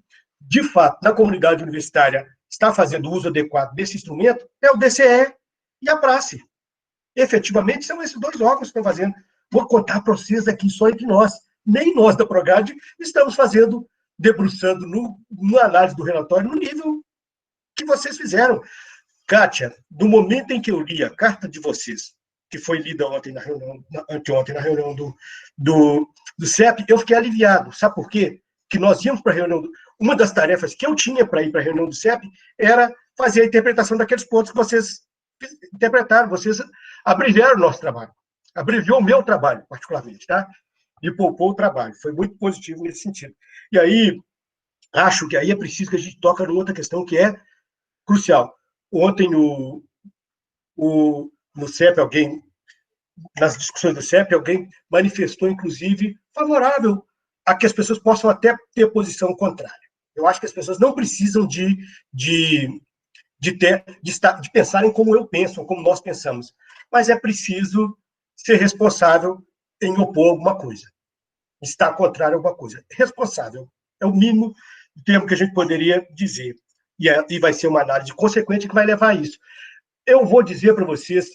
de fato, na comunidade universitária, está fazendo uso adequado desse instrumento é o DCE e a Prace. Efetivamente, são esses dois órgãos que estão fazendo. Vou contar para vocês aqui só entre nós. Nem nós da Prograde estamos debruçando no análise do relatório no nível que vocês fizeram. Kátia, no momento em que eu li a carta de vocês, que foi lida anteontem na reunião do CEP, eu fiquei aliviado. Sabe por quê? Que nós íamos para a reunião... Uma das tarefas que eu tinha para ir para a reunião do CEP era fazer a interpretação daqueles pontos que vocês interpretaram. Vocês abreviaram o nosso trabalho. Abreviou o meu trabalho, particularmente, tá? E poupou o trabalho. Foi muito positivo nesse sentido. E aí, acho que aí é preciso que a gente toque numa outra questão que é crucial. Ontem, no CEP, nas discussões do CEP, alguém manifestou, inclusive, favorável a que as pessoas possam até ter posição contrária. Eu acho que as pessoas não precisam de pensarem como eu penso, ou como nós pensamos, mas é preciso ser responsável em opor alguma coisa, estar contrário a alguma coisa. Responsável é o mínimo termo que a gente poderia dizer, e vai ser uma análise consequente que vai levar a isso. Eu vou dizer para vocês,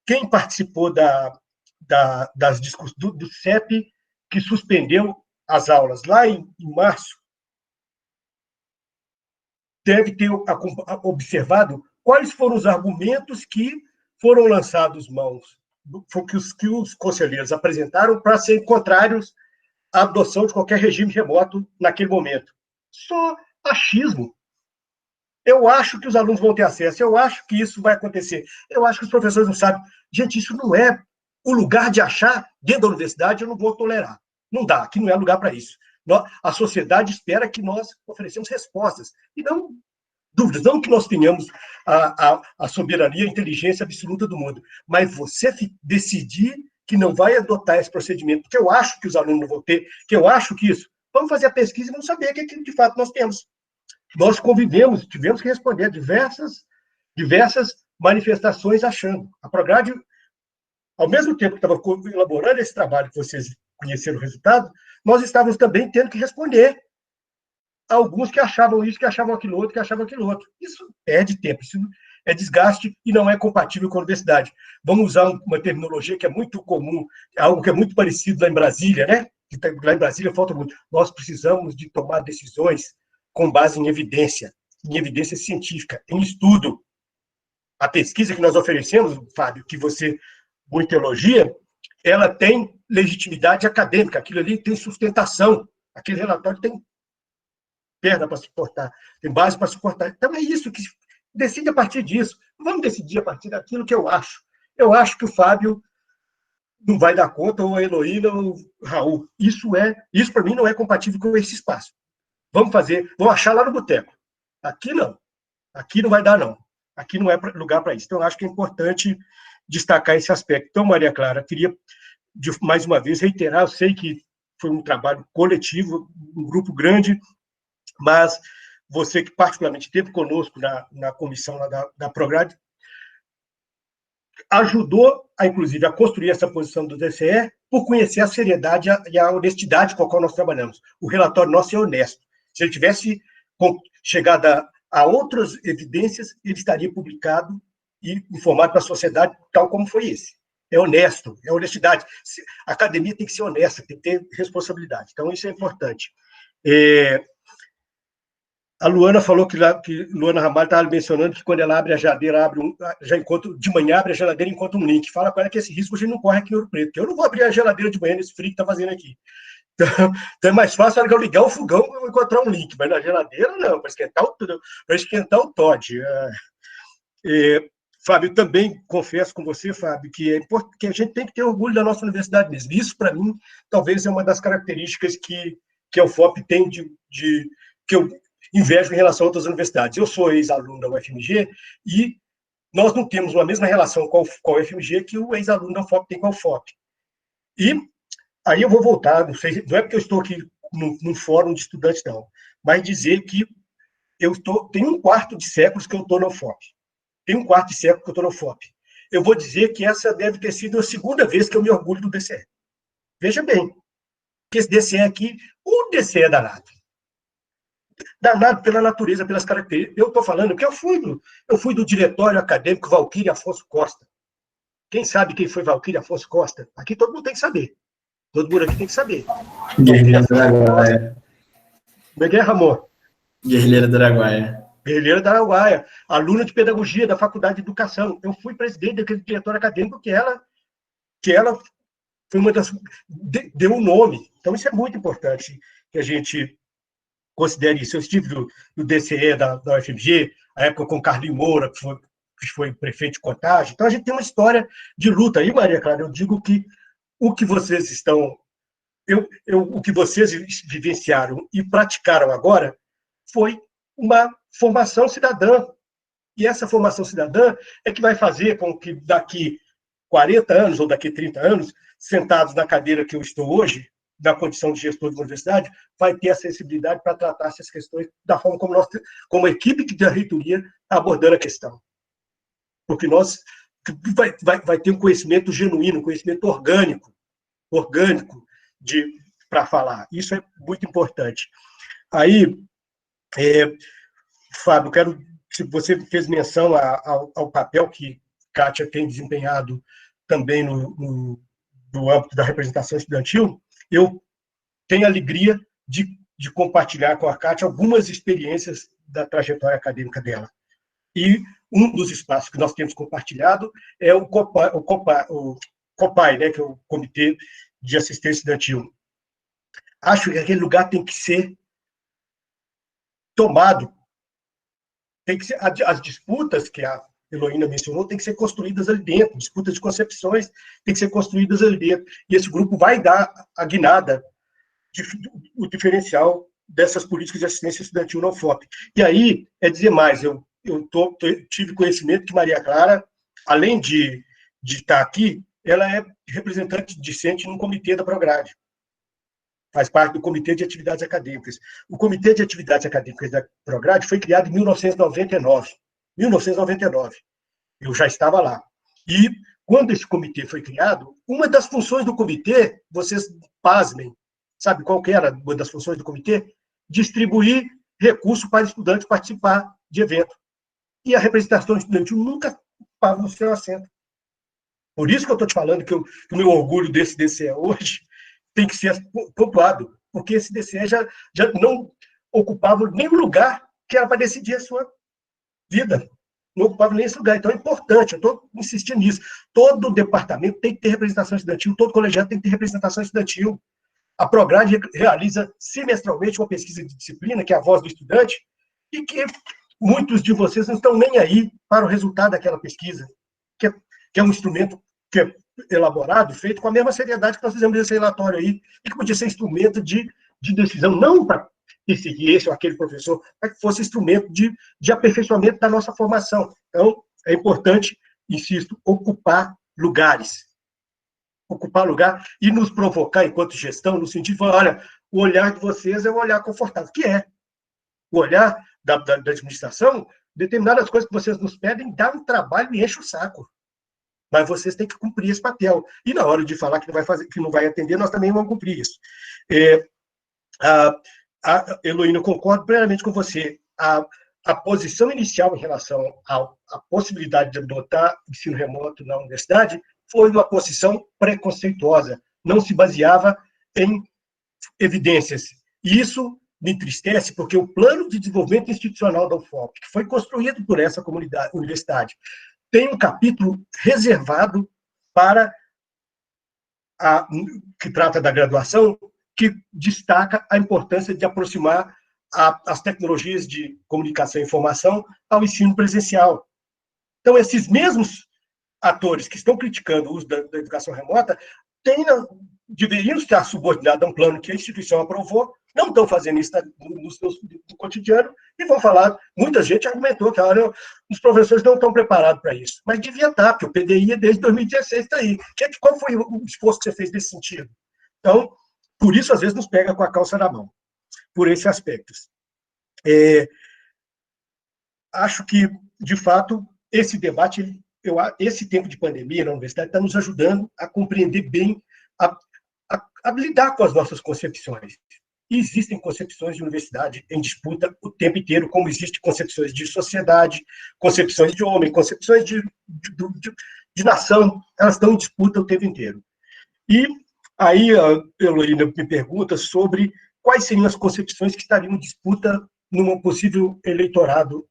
quem participou das discussões do CEP, que suspendeu as aulas lá em março, deve ter observado quais foram os argumentos que foram lançados que os conselheiros apresentaram para serem contrários à adoção de qualquer regime remoto naquele momento. Só achismo. Eu acho que os alunos vão ter acesso, eu acho que isso vai acontecer, eu acho que os professores não sabem. Gente, isso não é o lugar de achar dentro da universidade, eu não vou tolerar. Não dá, aqui não é lugar para isso. A sociedade espera que nós oferecemos respostas, e não dúvidas, não que nós tenhamos a soberania, a inteligência absoluta do mundo, mas você decidir que não vai adotar esse procedimento, porque eu acho que os alunos não vão ter, que eu acho que isso, vamos fazer a pesquisa e vamos saber o que de fato nós temos. Nós convivemos, tivemos que responder a diversas manifestações achando. A Prograde, ao mesmo tempo que estava elaborando esse trabalho, que vocês conheceram o resultado, nós estávamos também tendo que responder a alguns que achavam isso, que achavam aquilo outro, que achavam aquilo outro. Isso perde tempo, isso é desgaste e não é compatível com a universidade. Vamos usar uma terminologia que é muito comum, algo que é muito parecido lá em Brasília, né? Lá em Brasília falta muito. Nós precisamos de tomar decisões com base em evidência científica, em estudo. A pesquisa que nós oferecemos, Fábio, que você muito elogia, ela tem legitimidade acadêmica, aquilo ali tem sustentação, aquele relatório tem perna para suportar, tem base para suportar. Então é isso que decide a partir disso. Vamos decidir a partir daquilo que eu acho. Eu acho que o Fábio não vai dar conta, ou a Heloína, ou o Raul. Isso para mim não é compatível com esse espaço. Vamos achar lá no boteco. Aqui não. Aqui não vai dar, não. Aqui não é lugar para isso. Então, eu acho que é importante destacar esse aspecto. Então, Maria Clara, queria, mais uma vez, reiterar, eu sei que foi um trabalho coletivo, um grupo grande, mas você que particularmente esteve conosco na comissão lá da Prograde, ajudou, inclusive, a construir essa posição do DCE por conhecer a seriedade e a honestidade com a qual nós trabalhamos. O relatório nosso é honesto. Se ele tivesse chegado a outras evidências, ele estaria publicado e informado para a sociedade, tal como foi esse. É honesto, é honestidade. A academia tem que ser honesta, tem que ter responsabilidade. Então, isso é importante. A Luana falou que Luana Ramalho estava mencionando que quando ela abre a geladeira, de manhã abre a geladeira e encontra um link. Fala com ela que esse risco a gente não corre aqui em Ouro Preto, porque eu não vou abrir a geladeira de manhã nesse frio que está fazendo aqui. Então é mais fácil, na hora que eu ligar o fogão, eu vou encontrar um link, mas na geladeira não, para esquentar o Todd. Fábio, também confesso com você, Fábio, que a gente tem que ter orgulho da nossa universidade mesmo. Isso, para mim, talvez é uma das características que a UFOP tem que eu invejo em relação a outras universidades. Eu sou ex-aluno da UFMG e nós não temos uma mesma relação com a UFMG que o ex-aluno da UFOP tem com a UFOP. E aí eu vou voltar, não é porque eu estou aqui num fórum de estudantes, não, mas dizer que tem um quarto de séculos que eu estou na UFOP. Tem um quarto de século que eu estou na UFOP. Eu vou dizer que essa deve ter sido a segunda vez que eu me orgulho do DCE. Veja bem, que esse DCE aqui, o DCE é danado. Danado pela natureza, pelas características. Eu estou falando que eu fui do diretório acadêmico Valquíria Afonso Costa. Quem sabe quem foi Valquíria Afonso Costa? Aqui todo mundo tem que saber. Todo mundo aqui tem que saber. Guerrilheira do Araguaia. Como é que é, Ramon? Guerrilheira do Araguaia. Guerrilheira do Araguaia. Aluna de pedagogia da Faculdade de Educação. Eu fui presidente daquele diretório acadêmico que ela foi uma das... deu um nome. Então, isso é muito importante que a gente considere isso. Eu estive no DCE da UFMG, a época com Carlinhos Moura, que foi prefeito de Contagem. Então, a gente tem uma história de luta. Aí, Maria Clara, eu digo que o que vocês o que vocês vivenciaram e praticaram agora foi uma formação cidadã. E essa formação cidadã é que vai fazer com que daqui 40 anos ou daqui 30 anos, sentados na cadeira que eu estou hoje, na condição de gestor de uma universidade, vai ter a sensibilidade para tratar essas questões da forma como nós, como a equipe da reitoria, está abordando a questão. Porque nós vai ter um conhecimento genuíno, um conhecimento orgânico para falar. Isso é muito importante. Aí, Fábio, se você fez menção ao papel que Kátia tem desempenhado também no âmbito da representação estudantil, eu tenho a alegria de compartilhar com a Kátia algumas experiências da trajetória acadêmica dela. E um dos espaços que nós temos compartilhado é o COPAI, né, que é o Comitê de Assistência Estudantil. Acho que aquele lugar tem que ser tomado, tem que ser, as disputas que a Heloína mencionou têm que ser construídas ali dentro, disputas de concepções têm que ser construídas ali dentro, e esse grupo vai dar a guinada, o diferencial dessas políticas de assistência estudantil na UFOP. E aí, é dizer mais, eu tive conhecimento que Maria Clara, além de estar aqui, ela é representante discente no comitê da Prograde. Faz parte do Comitê de Atividades Acadêmicas. O Comitê de Atividades Acadêmicas da Prograde foi criado em 1999. 1999. Eu já estava lá. E, quando esse comitê foi criado, uma das funções do comitê, vocês pasmem, sabe qual que era uma das funções do comitê? Distribuir recursos para estudantes participar de evento. E a representação estudantil nunca ocupava no seu assento. Por isso que eu estou te falando que o meu orgulho desse DCE hoje tem que ser pontuado, porque esse DCE já não ocupava nem o lugar que era para decidir a sua vida. Não ocupava nem esse lugar. Então é importante, eu estou insistindo nisso. Todo departamento tem que ter representação estudantil, todo colegiado tem que ter representação estudantil. A Prograde realiza semestralmente uma pesquisa de disciplina, que é a voz do estudante, e que muitos de vocês não estão nem aí para o resultado daquela pesquisa, que é um instrumento que é elaborado, feito com a mesma seriedade que nós fizemos esse relatório aí, e que podia ser instrumento de decisão, não para perseguir esse ou aquele professor, para que fosse instrumento de aperfeiçoamento da nossa formação. Então, é importante, insisto, ocupar lugares. Ocupar lugar e nos provocar, enquanto gestão, no sentido de falar, olha, o olhar de vocês é um olhar confortável, que é. O olhar da administração, determinadas coisas que vocês nos pedem, dá um trabalho e enche o saco. Mas vocês têm que cumprir esse papel. E na hora de falar que não vai fazer, que não vai atender, nós também vamos cumprir isso. Heloína, eu concordo plenamente com você. A posição inicial em relação à possibilidade de adotar ensino remoto na universidade foi uma posição preconceituosa, não se baseava em evidências. E isso me entristece, porque o plano de desenvolvimento institucional da UFOP, que foi construído por essa universidade, tem um capítulo reservado para que trata da graduação, que destaca a importância de aproximar as tecnologias de comunicação e informação ao ensino presencial. Então, esses mesmos atores que estão criticando o uso da educação remota deveriam estar subordinados a um plano que a instituição aprovou, não estão fazendo isso no cotidiano, e vão falar, muita gente argumentou que os professores não estão preparados para isso, mas devia estar, porque o PDI desde 2016 está aí. Qual foi o esforço que você fez nesse sentido? Então, por isso, às vezes, nos pega com a calça na mão, por esses aspectos. Acho que, de fato, esse debate, esse tempo de pandemia na universidade está nos ajudando a compreender bem, a lidar com as nossas concepções. E existem concepções de universidade em disputa o tempo inteiro, como existem concepções de sociedade, concepções de homem, concepções de nação, elas estão em disputa o tempo inteiro. E aí a Heloína me pergunta sobre quais seriam as concepções que estariam em disputa num possível eleitorado,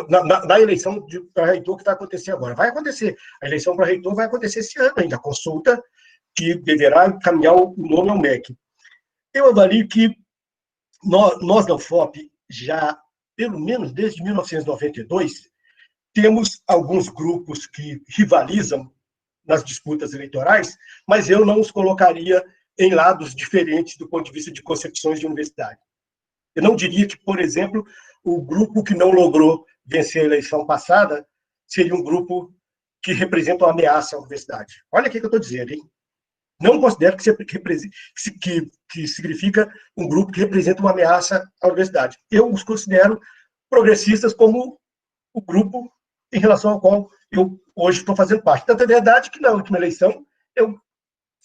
na eleição para reitor que vai acontecer agora. Vai acontecer. A eleição para reitor vai acontecer esse ano ainda, a consulta que deverá encaminhar o nome ao MEC. Eu avalio que nós da UFOP, já, pelo menos desde 1992, temos alguns grupos que rivalizam nas disputas eleitorais, mas eu não os colocaria em lados diferentes do ponto de vista de concepções de universidade. Eu não diria que, por exemplo, o grupo que não logrou vencer a eleição passada seria um grupo que representa uma ameaça à universidade. Olha o que eu estou dizendo, hein? Não considero que significa um grupo que representa uma ameaça à universidade. Eu os considero progressistas como o grupo em relação ao qual eu hoje estou fazendo parte. Tanto é verdade que na última eleição eu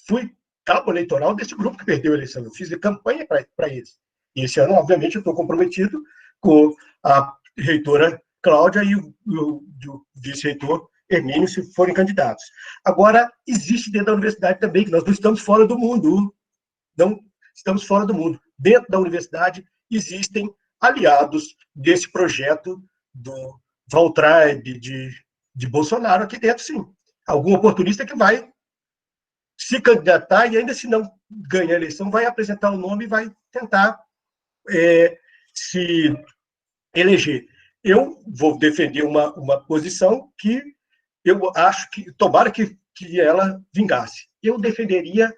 fui cabo eleitoral desse grupo que perdeu a eleição. Eu fiz campanha para eles. E esse ano, obviamente, eu estou comprometido com a reitora Cláudia e o vice-reitor Hermínio, se forem candidatos. Agora, existe dentro da universidade também, que nós não estamos fora do mundo. Não estamos fora do mundo. Dentro da universidade existem aliados desse projeto do Valtraib, de Bolsonaro aqui dentro, sim. Algum oportunista que vai se candidatar e ainda se não ganhar a eleição, vai apresentar o nome e vai tentar se eleger. Eu vou defender uma posição que eu acho que, tomara que ela vingasse. Eu defenderia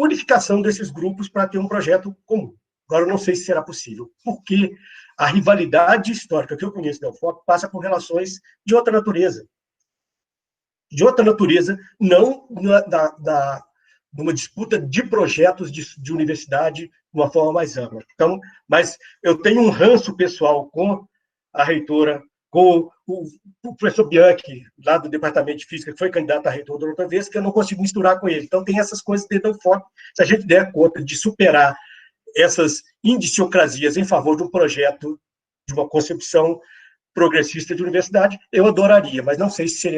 unificação desses grupos para ter um projeto comum. Agora, eu não sei se será possível, porque a rivalidade histórica que eu conheço da UFOP passa por relações de outra natureza. De outra natureza, não numa disputa de projetos de universidade de uma forma mais ampla. Então, mas eu tenho um ranço pessoal com a reitora, com o professor Bianchi, lá do Departamento de Física, que foi candidato a reitor da outra vez, que eu não consigo misturar com ele. Então, tem essas coisas dentro da UFOP. Se a gente der conta de superar essas indiciocrasias em favor de um projeto, de uma concepção progressista de universidade, eu adoraria, mas não sei se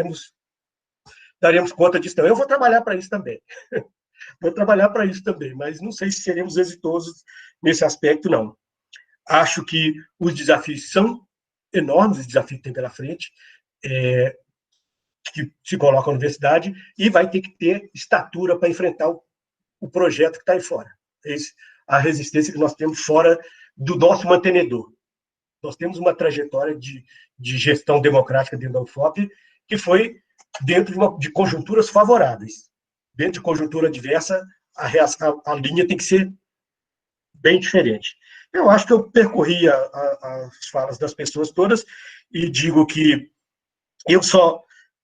daremos conta disso. Não. Eu vou trabalhar para isso também. Vou trabalhar para isso também, mas não sei se seremos exitosos nesse aspecto, não. Acho que os desafios são enormes, os desafios que tem pela frente, que se coloca a universidade, e vai ter que ter estatura para enfrentar o projeto que está aí fora. A resistência que nós temos fora do nosso mantenedor. Nós temos uma trajetória de gestão democrática dentro da UFOP que foi dentro de conjunturas favoráveis. Dentro de conjuntura adversa, a linha tem que ser bem diferente. Eu acho que eu percorri as falas das pessoas todas e digo que eu só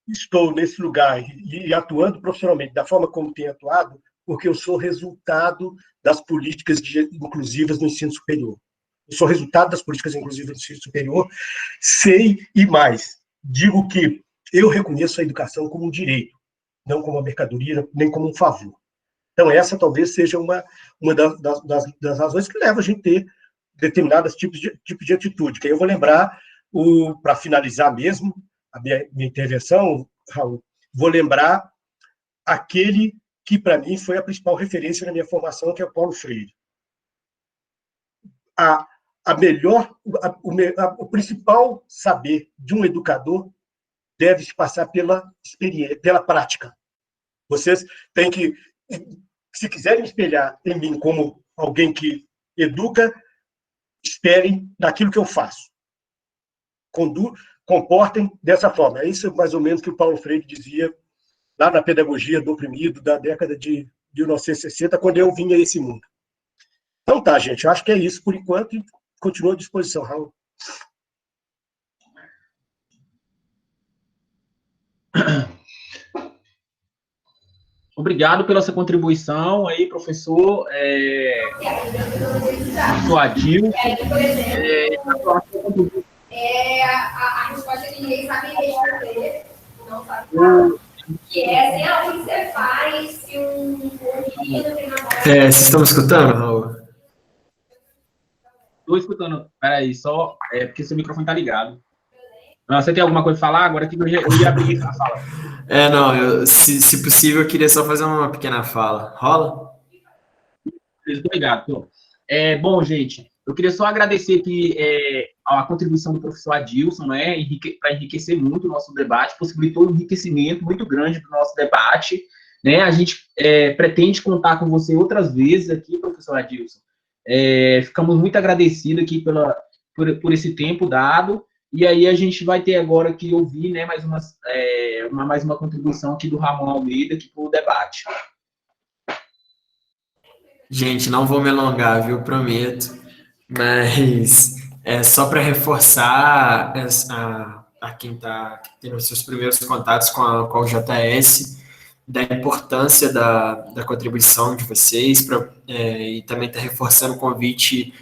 estou nesse lugar e atuando profissionalmente da forma como tenho atuado porque eu sou resultado das políticas inclusivas no ensino superior. Eu sou resultado das políticas inclusivas no ensino superior, sei e mais. Digo que eu reconheço a educação como um direito, não como uma mercadoria, nem como um favor. Então, essa talvez seja uma das razões que leva a gente a ter determinados tipos de atitude. Que aí eu vou lembrar, para finalizar mesmo a minha intervenção, Raul, vou lembrar aquele que, para mim, foi a principal referência na minha formação, que é o Paulo Freire. O principal saber de um educador deve se passar pela experiência, pela prática. Vocês têm que, se quiserem espelhar em mim como alguém que educa, esperem naquilo que eu faço. Comportem dessa forma. É isso mais ou menos que o Paulo Freire dizia lá na Pedagogia do Oprimido, da década de 1960, quando eu vinha a esse mundo. Então tá, gente, eu acho que é isso por enquanto e continuo à disposição, Raul. Obrigado pela sua contribuição aí, professor. Professor Adil. A resposta que ninguém sabe responder, não sabe falar. Que é assim, o que você faz se um menino tem namorado? Vocês estão me escutando, Raul? Estou escutando. Peraí, só porque seu microfone está ligado. Você tem alguma coisa para falar? Agora que eu ia abrir a fala. Se possível, eu queria só fazer uma pequena fala. Rola? Muito obrigado. Bom, gente, eu queria só agradecer aqui a contribuição do professor Adilson, né, para enriquecer muito o nosso debate, possibilitou um enriquecimento muito grande do nosso debate, né, a gente pretende contar com você outras vezes aqui, professor Adilson. Ficamos muito agradecidos aqui por esse tempo dado, e aí a gente vai ter agora que ouvir, né, mais uma contribuição aqui do Ramon Almeida aqui para o debate. Gente, não vou me alongar, viu? Prometo. Mas só para reforçar a quem está tendo os seus primeiros contatos com a UJS, da importância da contribuição de vocês, e também está reforçando o convite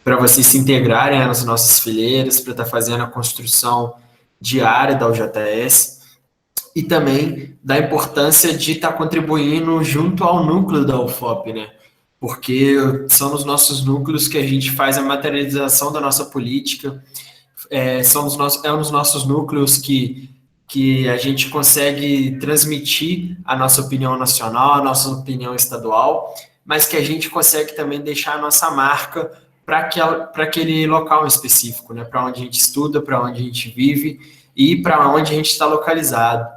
para vocês se integrarem nas nossas fileiras, para estar fazendo a construção diária da UJS, e também da importância de estar contribuindo junto ao núcleo da UFOP, né? Porque são nos nossos núcleos que a gente faz a materialização da nossa política, nos nossos núcleos que a gente consegue transmitir a nossa opinião nacional, a nossa opinião estadual, mas que a gente consegue também deixar a nossa marca para aquele local específico, né? Para onde a gente estuda, para onde a gente vive e para onde a gente está localizado.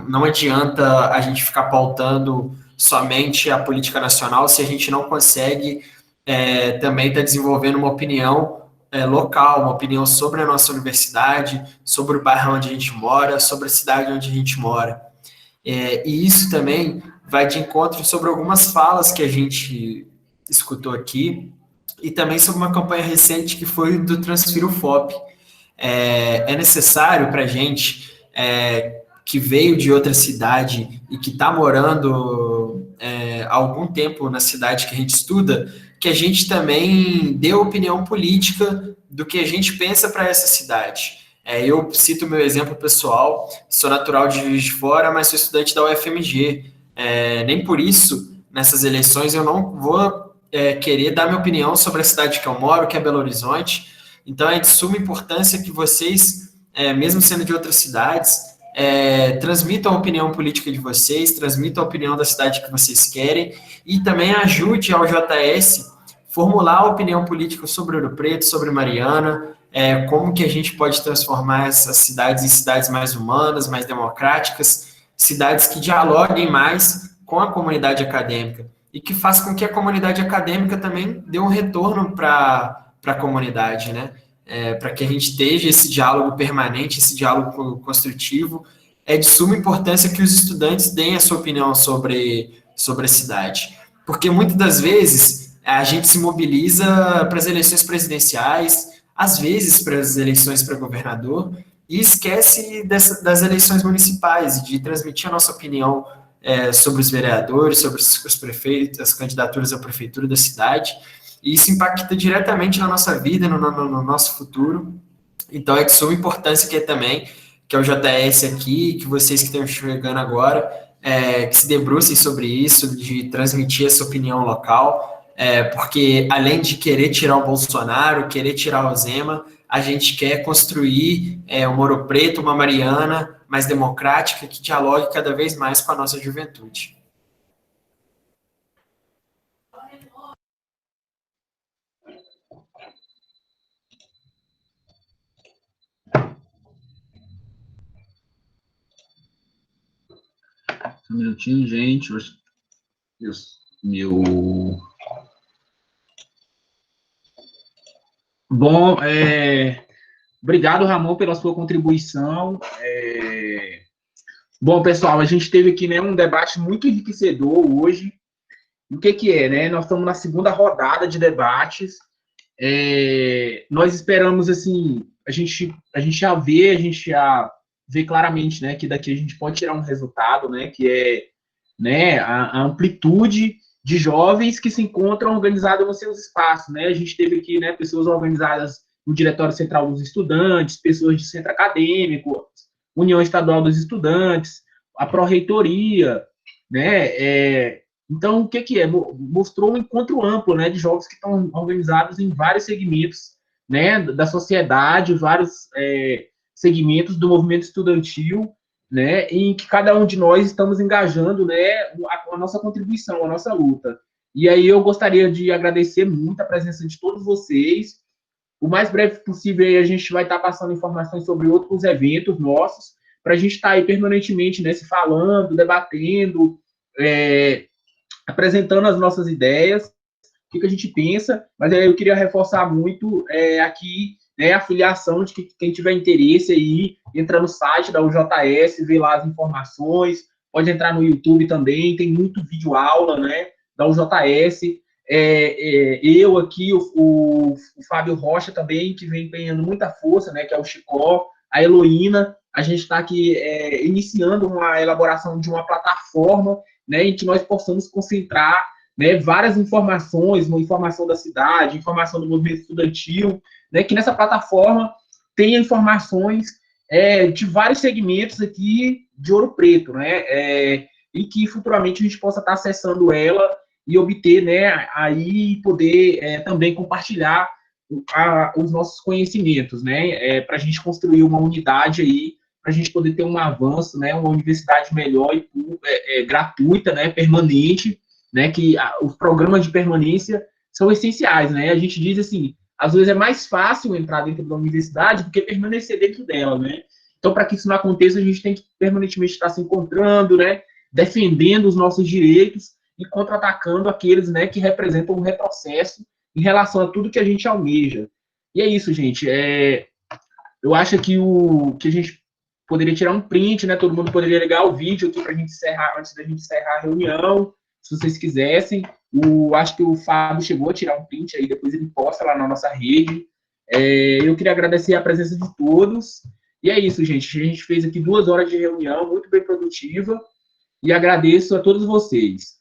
Não adianta a gente ficar pautando somente a política nacional se a gente não consegue também estar desenvolvendo uma opinião local, uma opinião sobre a nossa universidade, sobre o bairro onde a gente mora, sobre a cidade onde a gente mora. E isso também vai de encontro sobre algumas falas que a gente escutou aqui e também sobre uma campanha recente que foi do Transfira o FOP. É necessário para a gente que veio de outra cidade e que está morando há algum tempo na cidade que a gente estuda, que a gente também dê opinião política do que a gente pensa para essa cidade. Eu cito o meu exemplo pessoal, sou natural de Juiz de Fora, mas sou estudante da UFMG. Nem por isso, nessas eleições, eu não vou querer dar minha opinião sobre a cidade que eu moro, que é Belo Horizonte. Então, é de suma importância que vocês, mesmo sendo de outras cidades, transmitam a opinião política de vocês, transmitam a opinião da cidade que vocês querem e também ajude ao JS formular a opinião política sobre Ouro Preto, sobre Mariana, como que a gente pode transformar essas cidades em cidades mais humanas, mais democráticas, cidades que dialoguem mais com a comunidade acadêmica e que façam com que a comunidade acadêmica também dê um retorno para a comunidade, né? Para que a gente esteja esse diálogo permanente, esse diálogo construtivo. É de suma importância que os estudantes deem a sua opinião sobre a cidade. Porque muitas das vezes a gente se mobiliza para as eleições presidenciais, às vezes para as eleições para governador, e esquece das eleições municipais, de transmitir a nossa opinião sobre os vereadores, sobre os prefeitos, as candidaturas à prefeitura da cidade. E isso impacta diretamente na nossa vida, no nosso futuro. Então, é de suma importância que é o JS aqui, que vocês que estão chegando agora, que se debrucem sobre isso, de transmitir essa opinião local, porque além de querer tirar o Bolsonaro, querer tirar o Zema, a gente quer construir uma Ouro Preto, uma Mariana mais democrática, que dialogue cada vez mais com a nossa juventude. Um minutinho, gente. Bom, obrigado, Ramon, pela sua contribuição. Bom, pessoal, a gente teve aqui, né, um debate muito enriquecedor hoje. O que é, né? Nós estamos na segunda rodada de debates. Nós esperamos, assim, a gente já vê claramente, né, que daqui a gente pode tirar um resultado, né, que é, né, a amplitude de jovens que se encontram organizados nos seus espaços, né? A gente teve aqui, né, pessoas organizadas no Diretório Central dos Estudantes, pessoas de centro acadêmico, União Estadual dos Estudantes, a Pró-Reitoria, né? Então, o que é? Mostrou um encontro amplo, né, de jovens que estão organizados em vários segmentos, né, da sociedade, vários segmentos do movimento estudantil, né, em que cada um de nós estamos engajando, né, a nossa contribuição, a nossa luta. E aí eu gostaria de agradecer muito a presença de todos vocês. O mais breve possível aí a gente vai estar passando informações sobre outros eventos nossos, para a gente estar aí permanentemente, né, se falando, debatendo, apresentando as nossas ideias, o que a gente pensa, mas eu queria reforçar muito aqui, né, a filiação de que quem tiver interesse aí, entra no site da UJS, vê lá as informações, pode entrar no YouTube também, tem muito vídeo aula, né, da UJS, eu aqui, o Fábio Rocha também, que vem empenhando muita força, né, que é o Chicó, a Heloína, a gente está aqui iniciando uma elaboração de uma plataforma, né, em que nós possamos concentrar, né, várias informações, uma informação da cidade, informação do movimento estudantil, né, que nessa plataforma tenha informações de vários segmentos aqui de Ouro Preto, né, e que futuramente a gente possa estar acessando ela e obter, né, aí poder também compartilhar os nossos conhecimentos, né, para a gente construir uma unidade aí, para a gente poder ter um avanço, né, uma universidade melhor e gratuita, né, permanente, né, que os programas de permanência são essenciais, né, a gente diz assim, às vezes é mais fácil entrar dentro da universidade do que permanecer dentro dela, né, então para que isso não aconteça, a gente tem que permanentemente estar se encontrando, né, defendendo os nossos direitos e contra-atacando aqueles, né, que representam um retrocesso em relação a tudo que a gente almeja. E é isso, gente, eu acho que a gente poderia tirar um print, né? Todo mundo poderia ligar o vídeo aqui para a gente encerrar, antes da gente encerrar a reunião, se vocês quisessem. Acho que o Fábio chegou a tirar um print aí, depois ele posta lá na nossa rede. Eu queria agradecer a presença de todos. E é isso, gente. A gente fez aqui 2 horas de reunião, muito bem produtiva. E agradeço a todos vocês.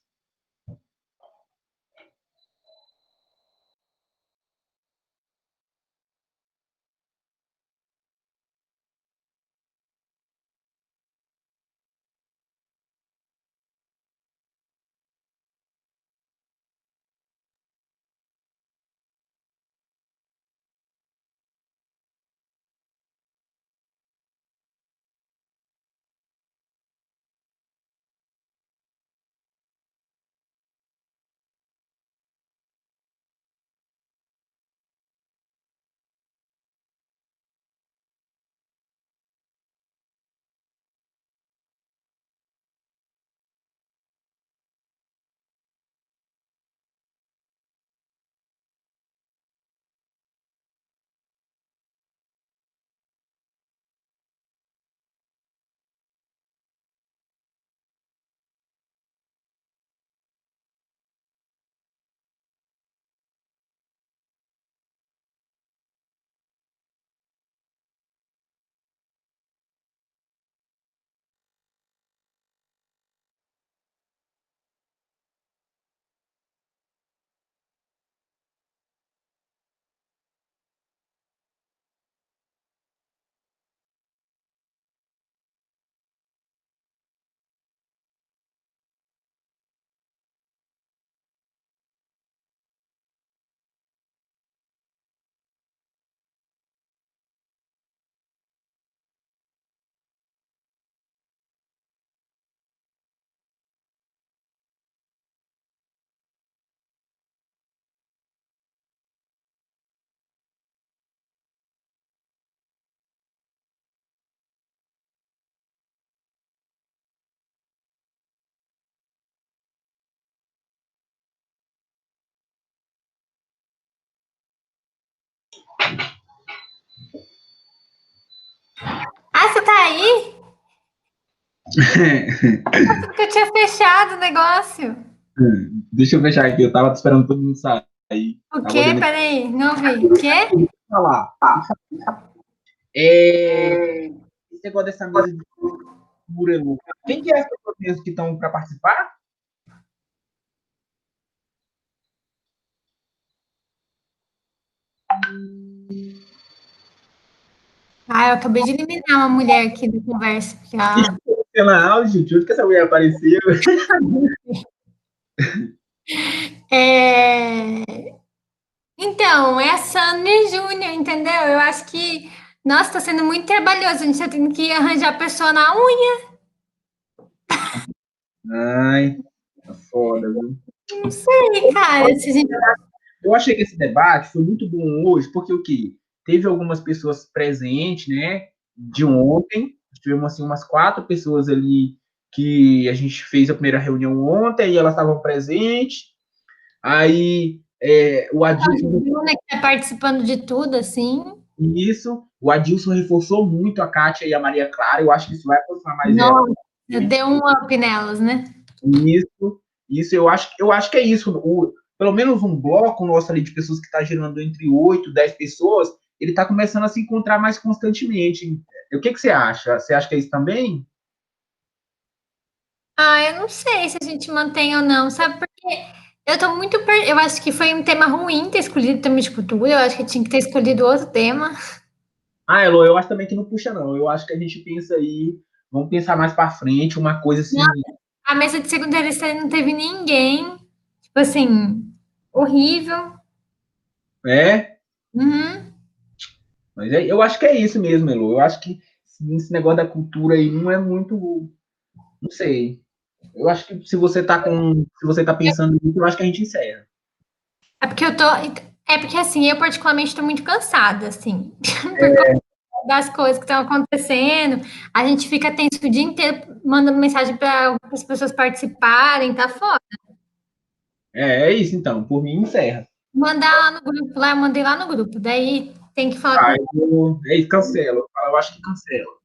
Ah, você tá aí? Porque eu tinha fechado o negócio. Deixa eu fechar aqui, eu tava esperando todo mundo sair. O quê? Peraí, não ouvi. O quê? Falar. Esse negócio dessa mesa de cultura, quem que é as pessoas mesmo que estão para participar? Ah, eu acabei de eliminar uma mulher aqui da conversa. Na áudio, de onde que essa mulher apareceu? Então, é a Sandra Júnior, entendeu? Eu acho que, nossa, tá sendo muito trabalhoso. A gente tá tendo que arranjar a pessoa na unha. Ai, tá foda, viu? Não sei, cara. Se a gente... Eu achei que esse debate foi muito bom hoje, porque o quê? Teve algumas pessoas presentes, né? De ontem, tivemos assim, umas 4 pessoas ali que a gente fez a primeira reunião ontem e elas estavam presentes. Aí o Adilson. A que tá participando de tudo, assim. Isso, o Adilson reforçou muito a Kátia e a Maria Clara. Eu acho que isso vai aproximar mais Nossa, deu um up nelas, né? Isso, eu acho que é isso. Pelo menos um bloco nosso ali de pessoas que está gerando entre 8 e 10 pessoas, ele está começando a se encontrar mais constantemente. O que você acha? Você acha que é isso também? Ah, eu não sei se a gente mantém ou não, sabe? Porque eu tô muito. Eu acho que foi um tema ruim ter escolhido tema de cultura, eu acho que tinha que ter escolhido outro tema. Elô, eu acho também que não puxa, não. Eu acho que a gente pensa aí, vamos pensar mais para frente, uma coisa assim. Não, a mesa de segunda lista não teve ninguém. Tipo assim, horrível. É? Uhum. Mas eu acho que é isso mesmo, Elô. Eu acho que esse negócio da cultura aí não é muito. Não sei. Eu acho que se você tá pensando nisso, eu acho que a gente encerra. É porque assim, eu particularmente estou muito cansada, assim, por conta das coisas que estão acontecendo. A gente fica tenso o dia inteiro mandando mensagem para as pessoas participarem, tá foda. É isso então, por mim encerra. Mandar lá no grupo, eu mandei lá no grupo, daí tem que falar É isso, cancela. Eu acho que cancela.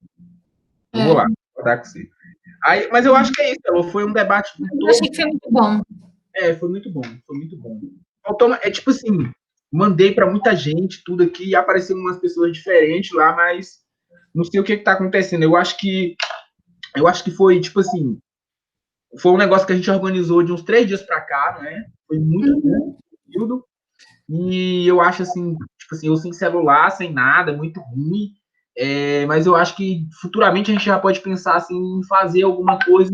Eu vou lá, vou concordar com você. Aí, mas eu acho que é isso, Elô, foi um debate... Eu achei que foi muito bom. Foi muito bom, foi muito bom. Faltou, tipo assim, mandei para muita gente tudo aqui, e apareceram umas pessoas diferentes lá, mas não sei o que está acontecendo. Eu acho que foi, tipo assim, foi um negócio que a gente organizou de uns 3 dias para cá, né? Foi muito bom, período. E eu acho assim, tipo assim, eu sem celular, sem nada, muito ruim. Mas eu acho que futuramente a gente já pode pensar assim, em fazer alguma coisa,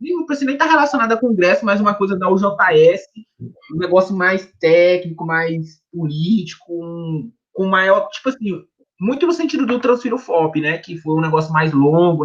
não precisa nem estar relacionada com o Congresso, mas uma coisa da UJS, um negócio mais técnico, mais político, com maior, tipo assim, muito no sentido do Transfiro FOP, né? Que foi um negócio mais longo,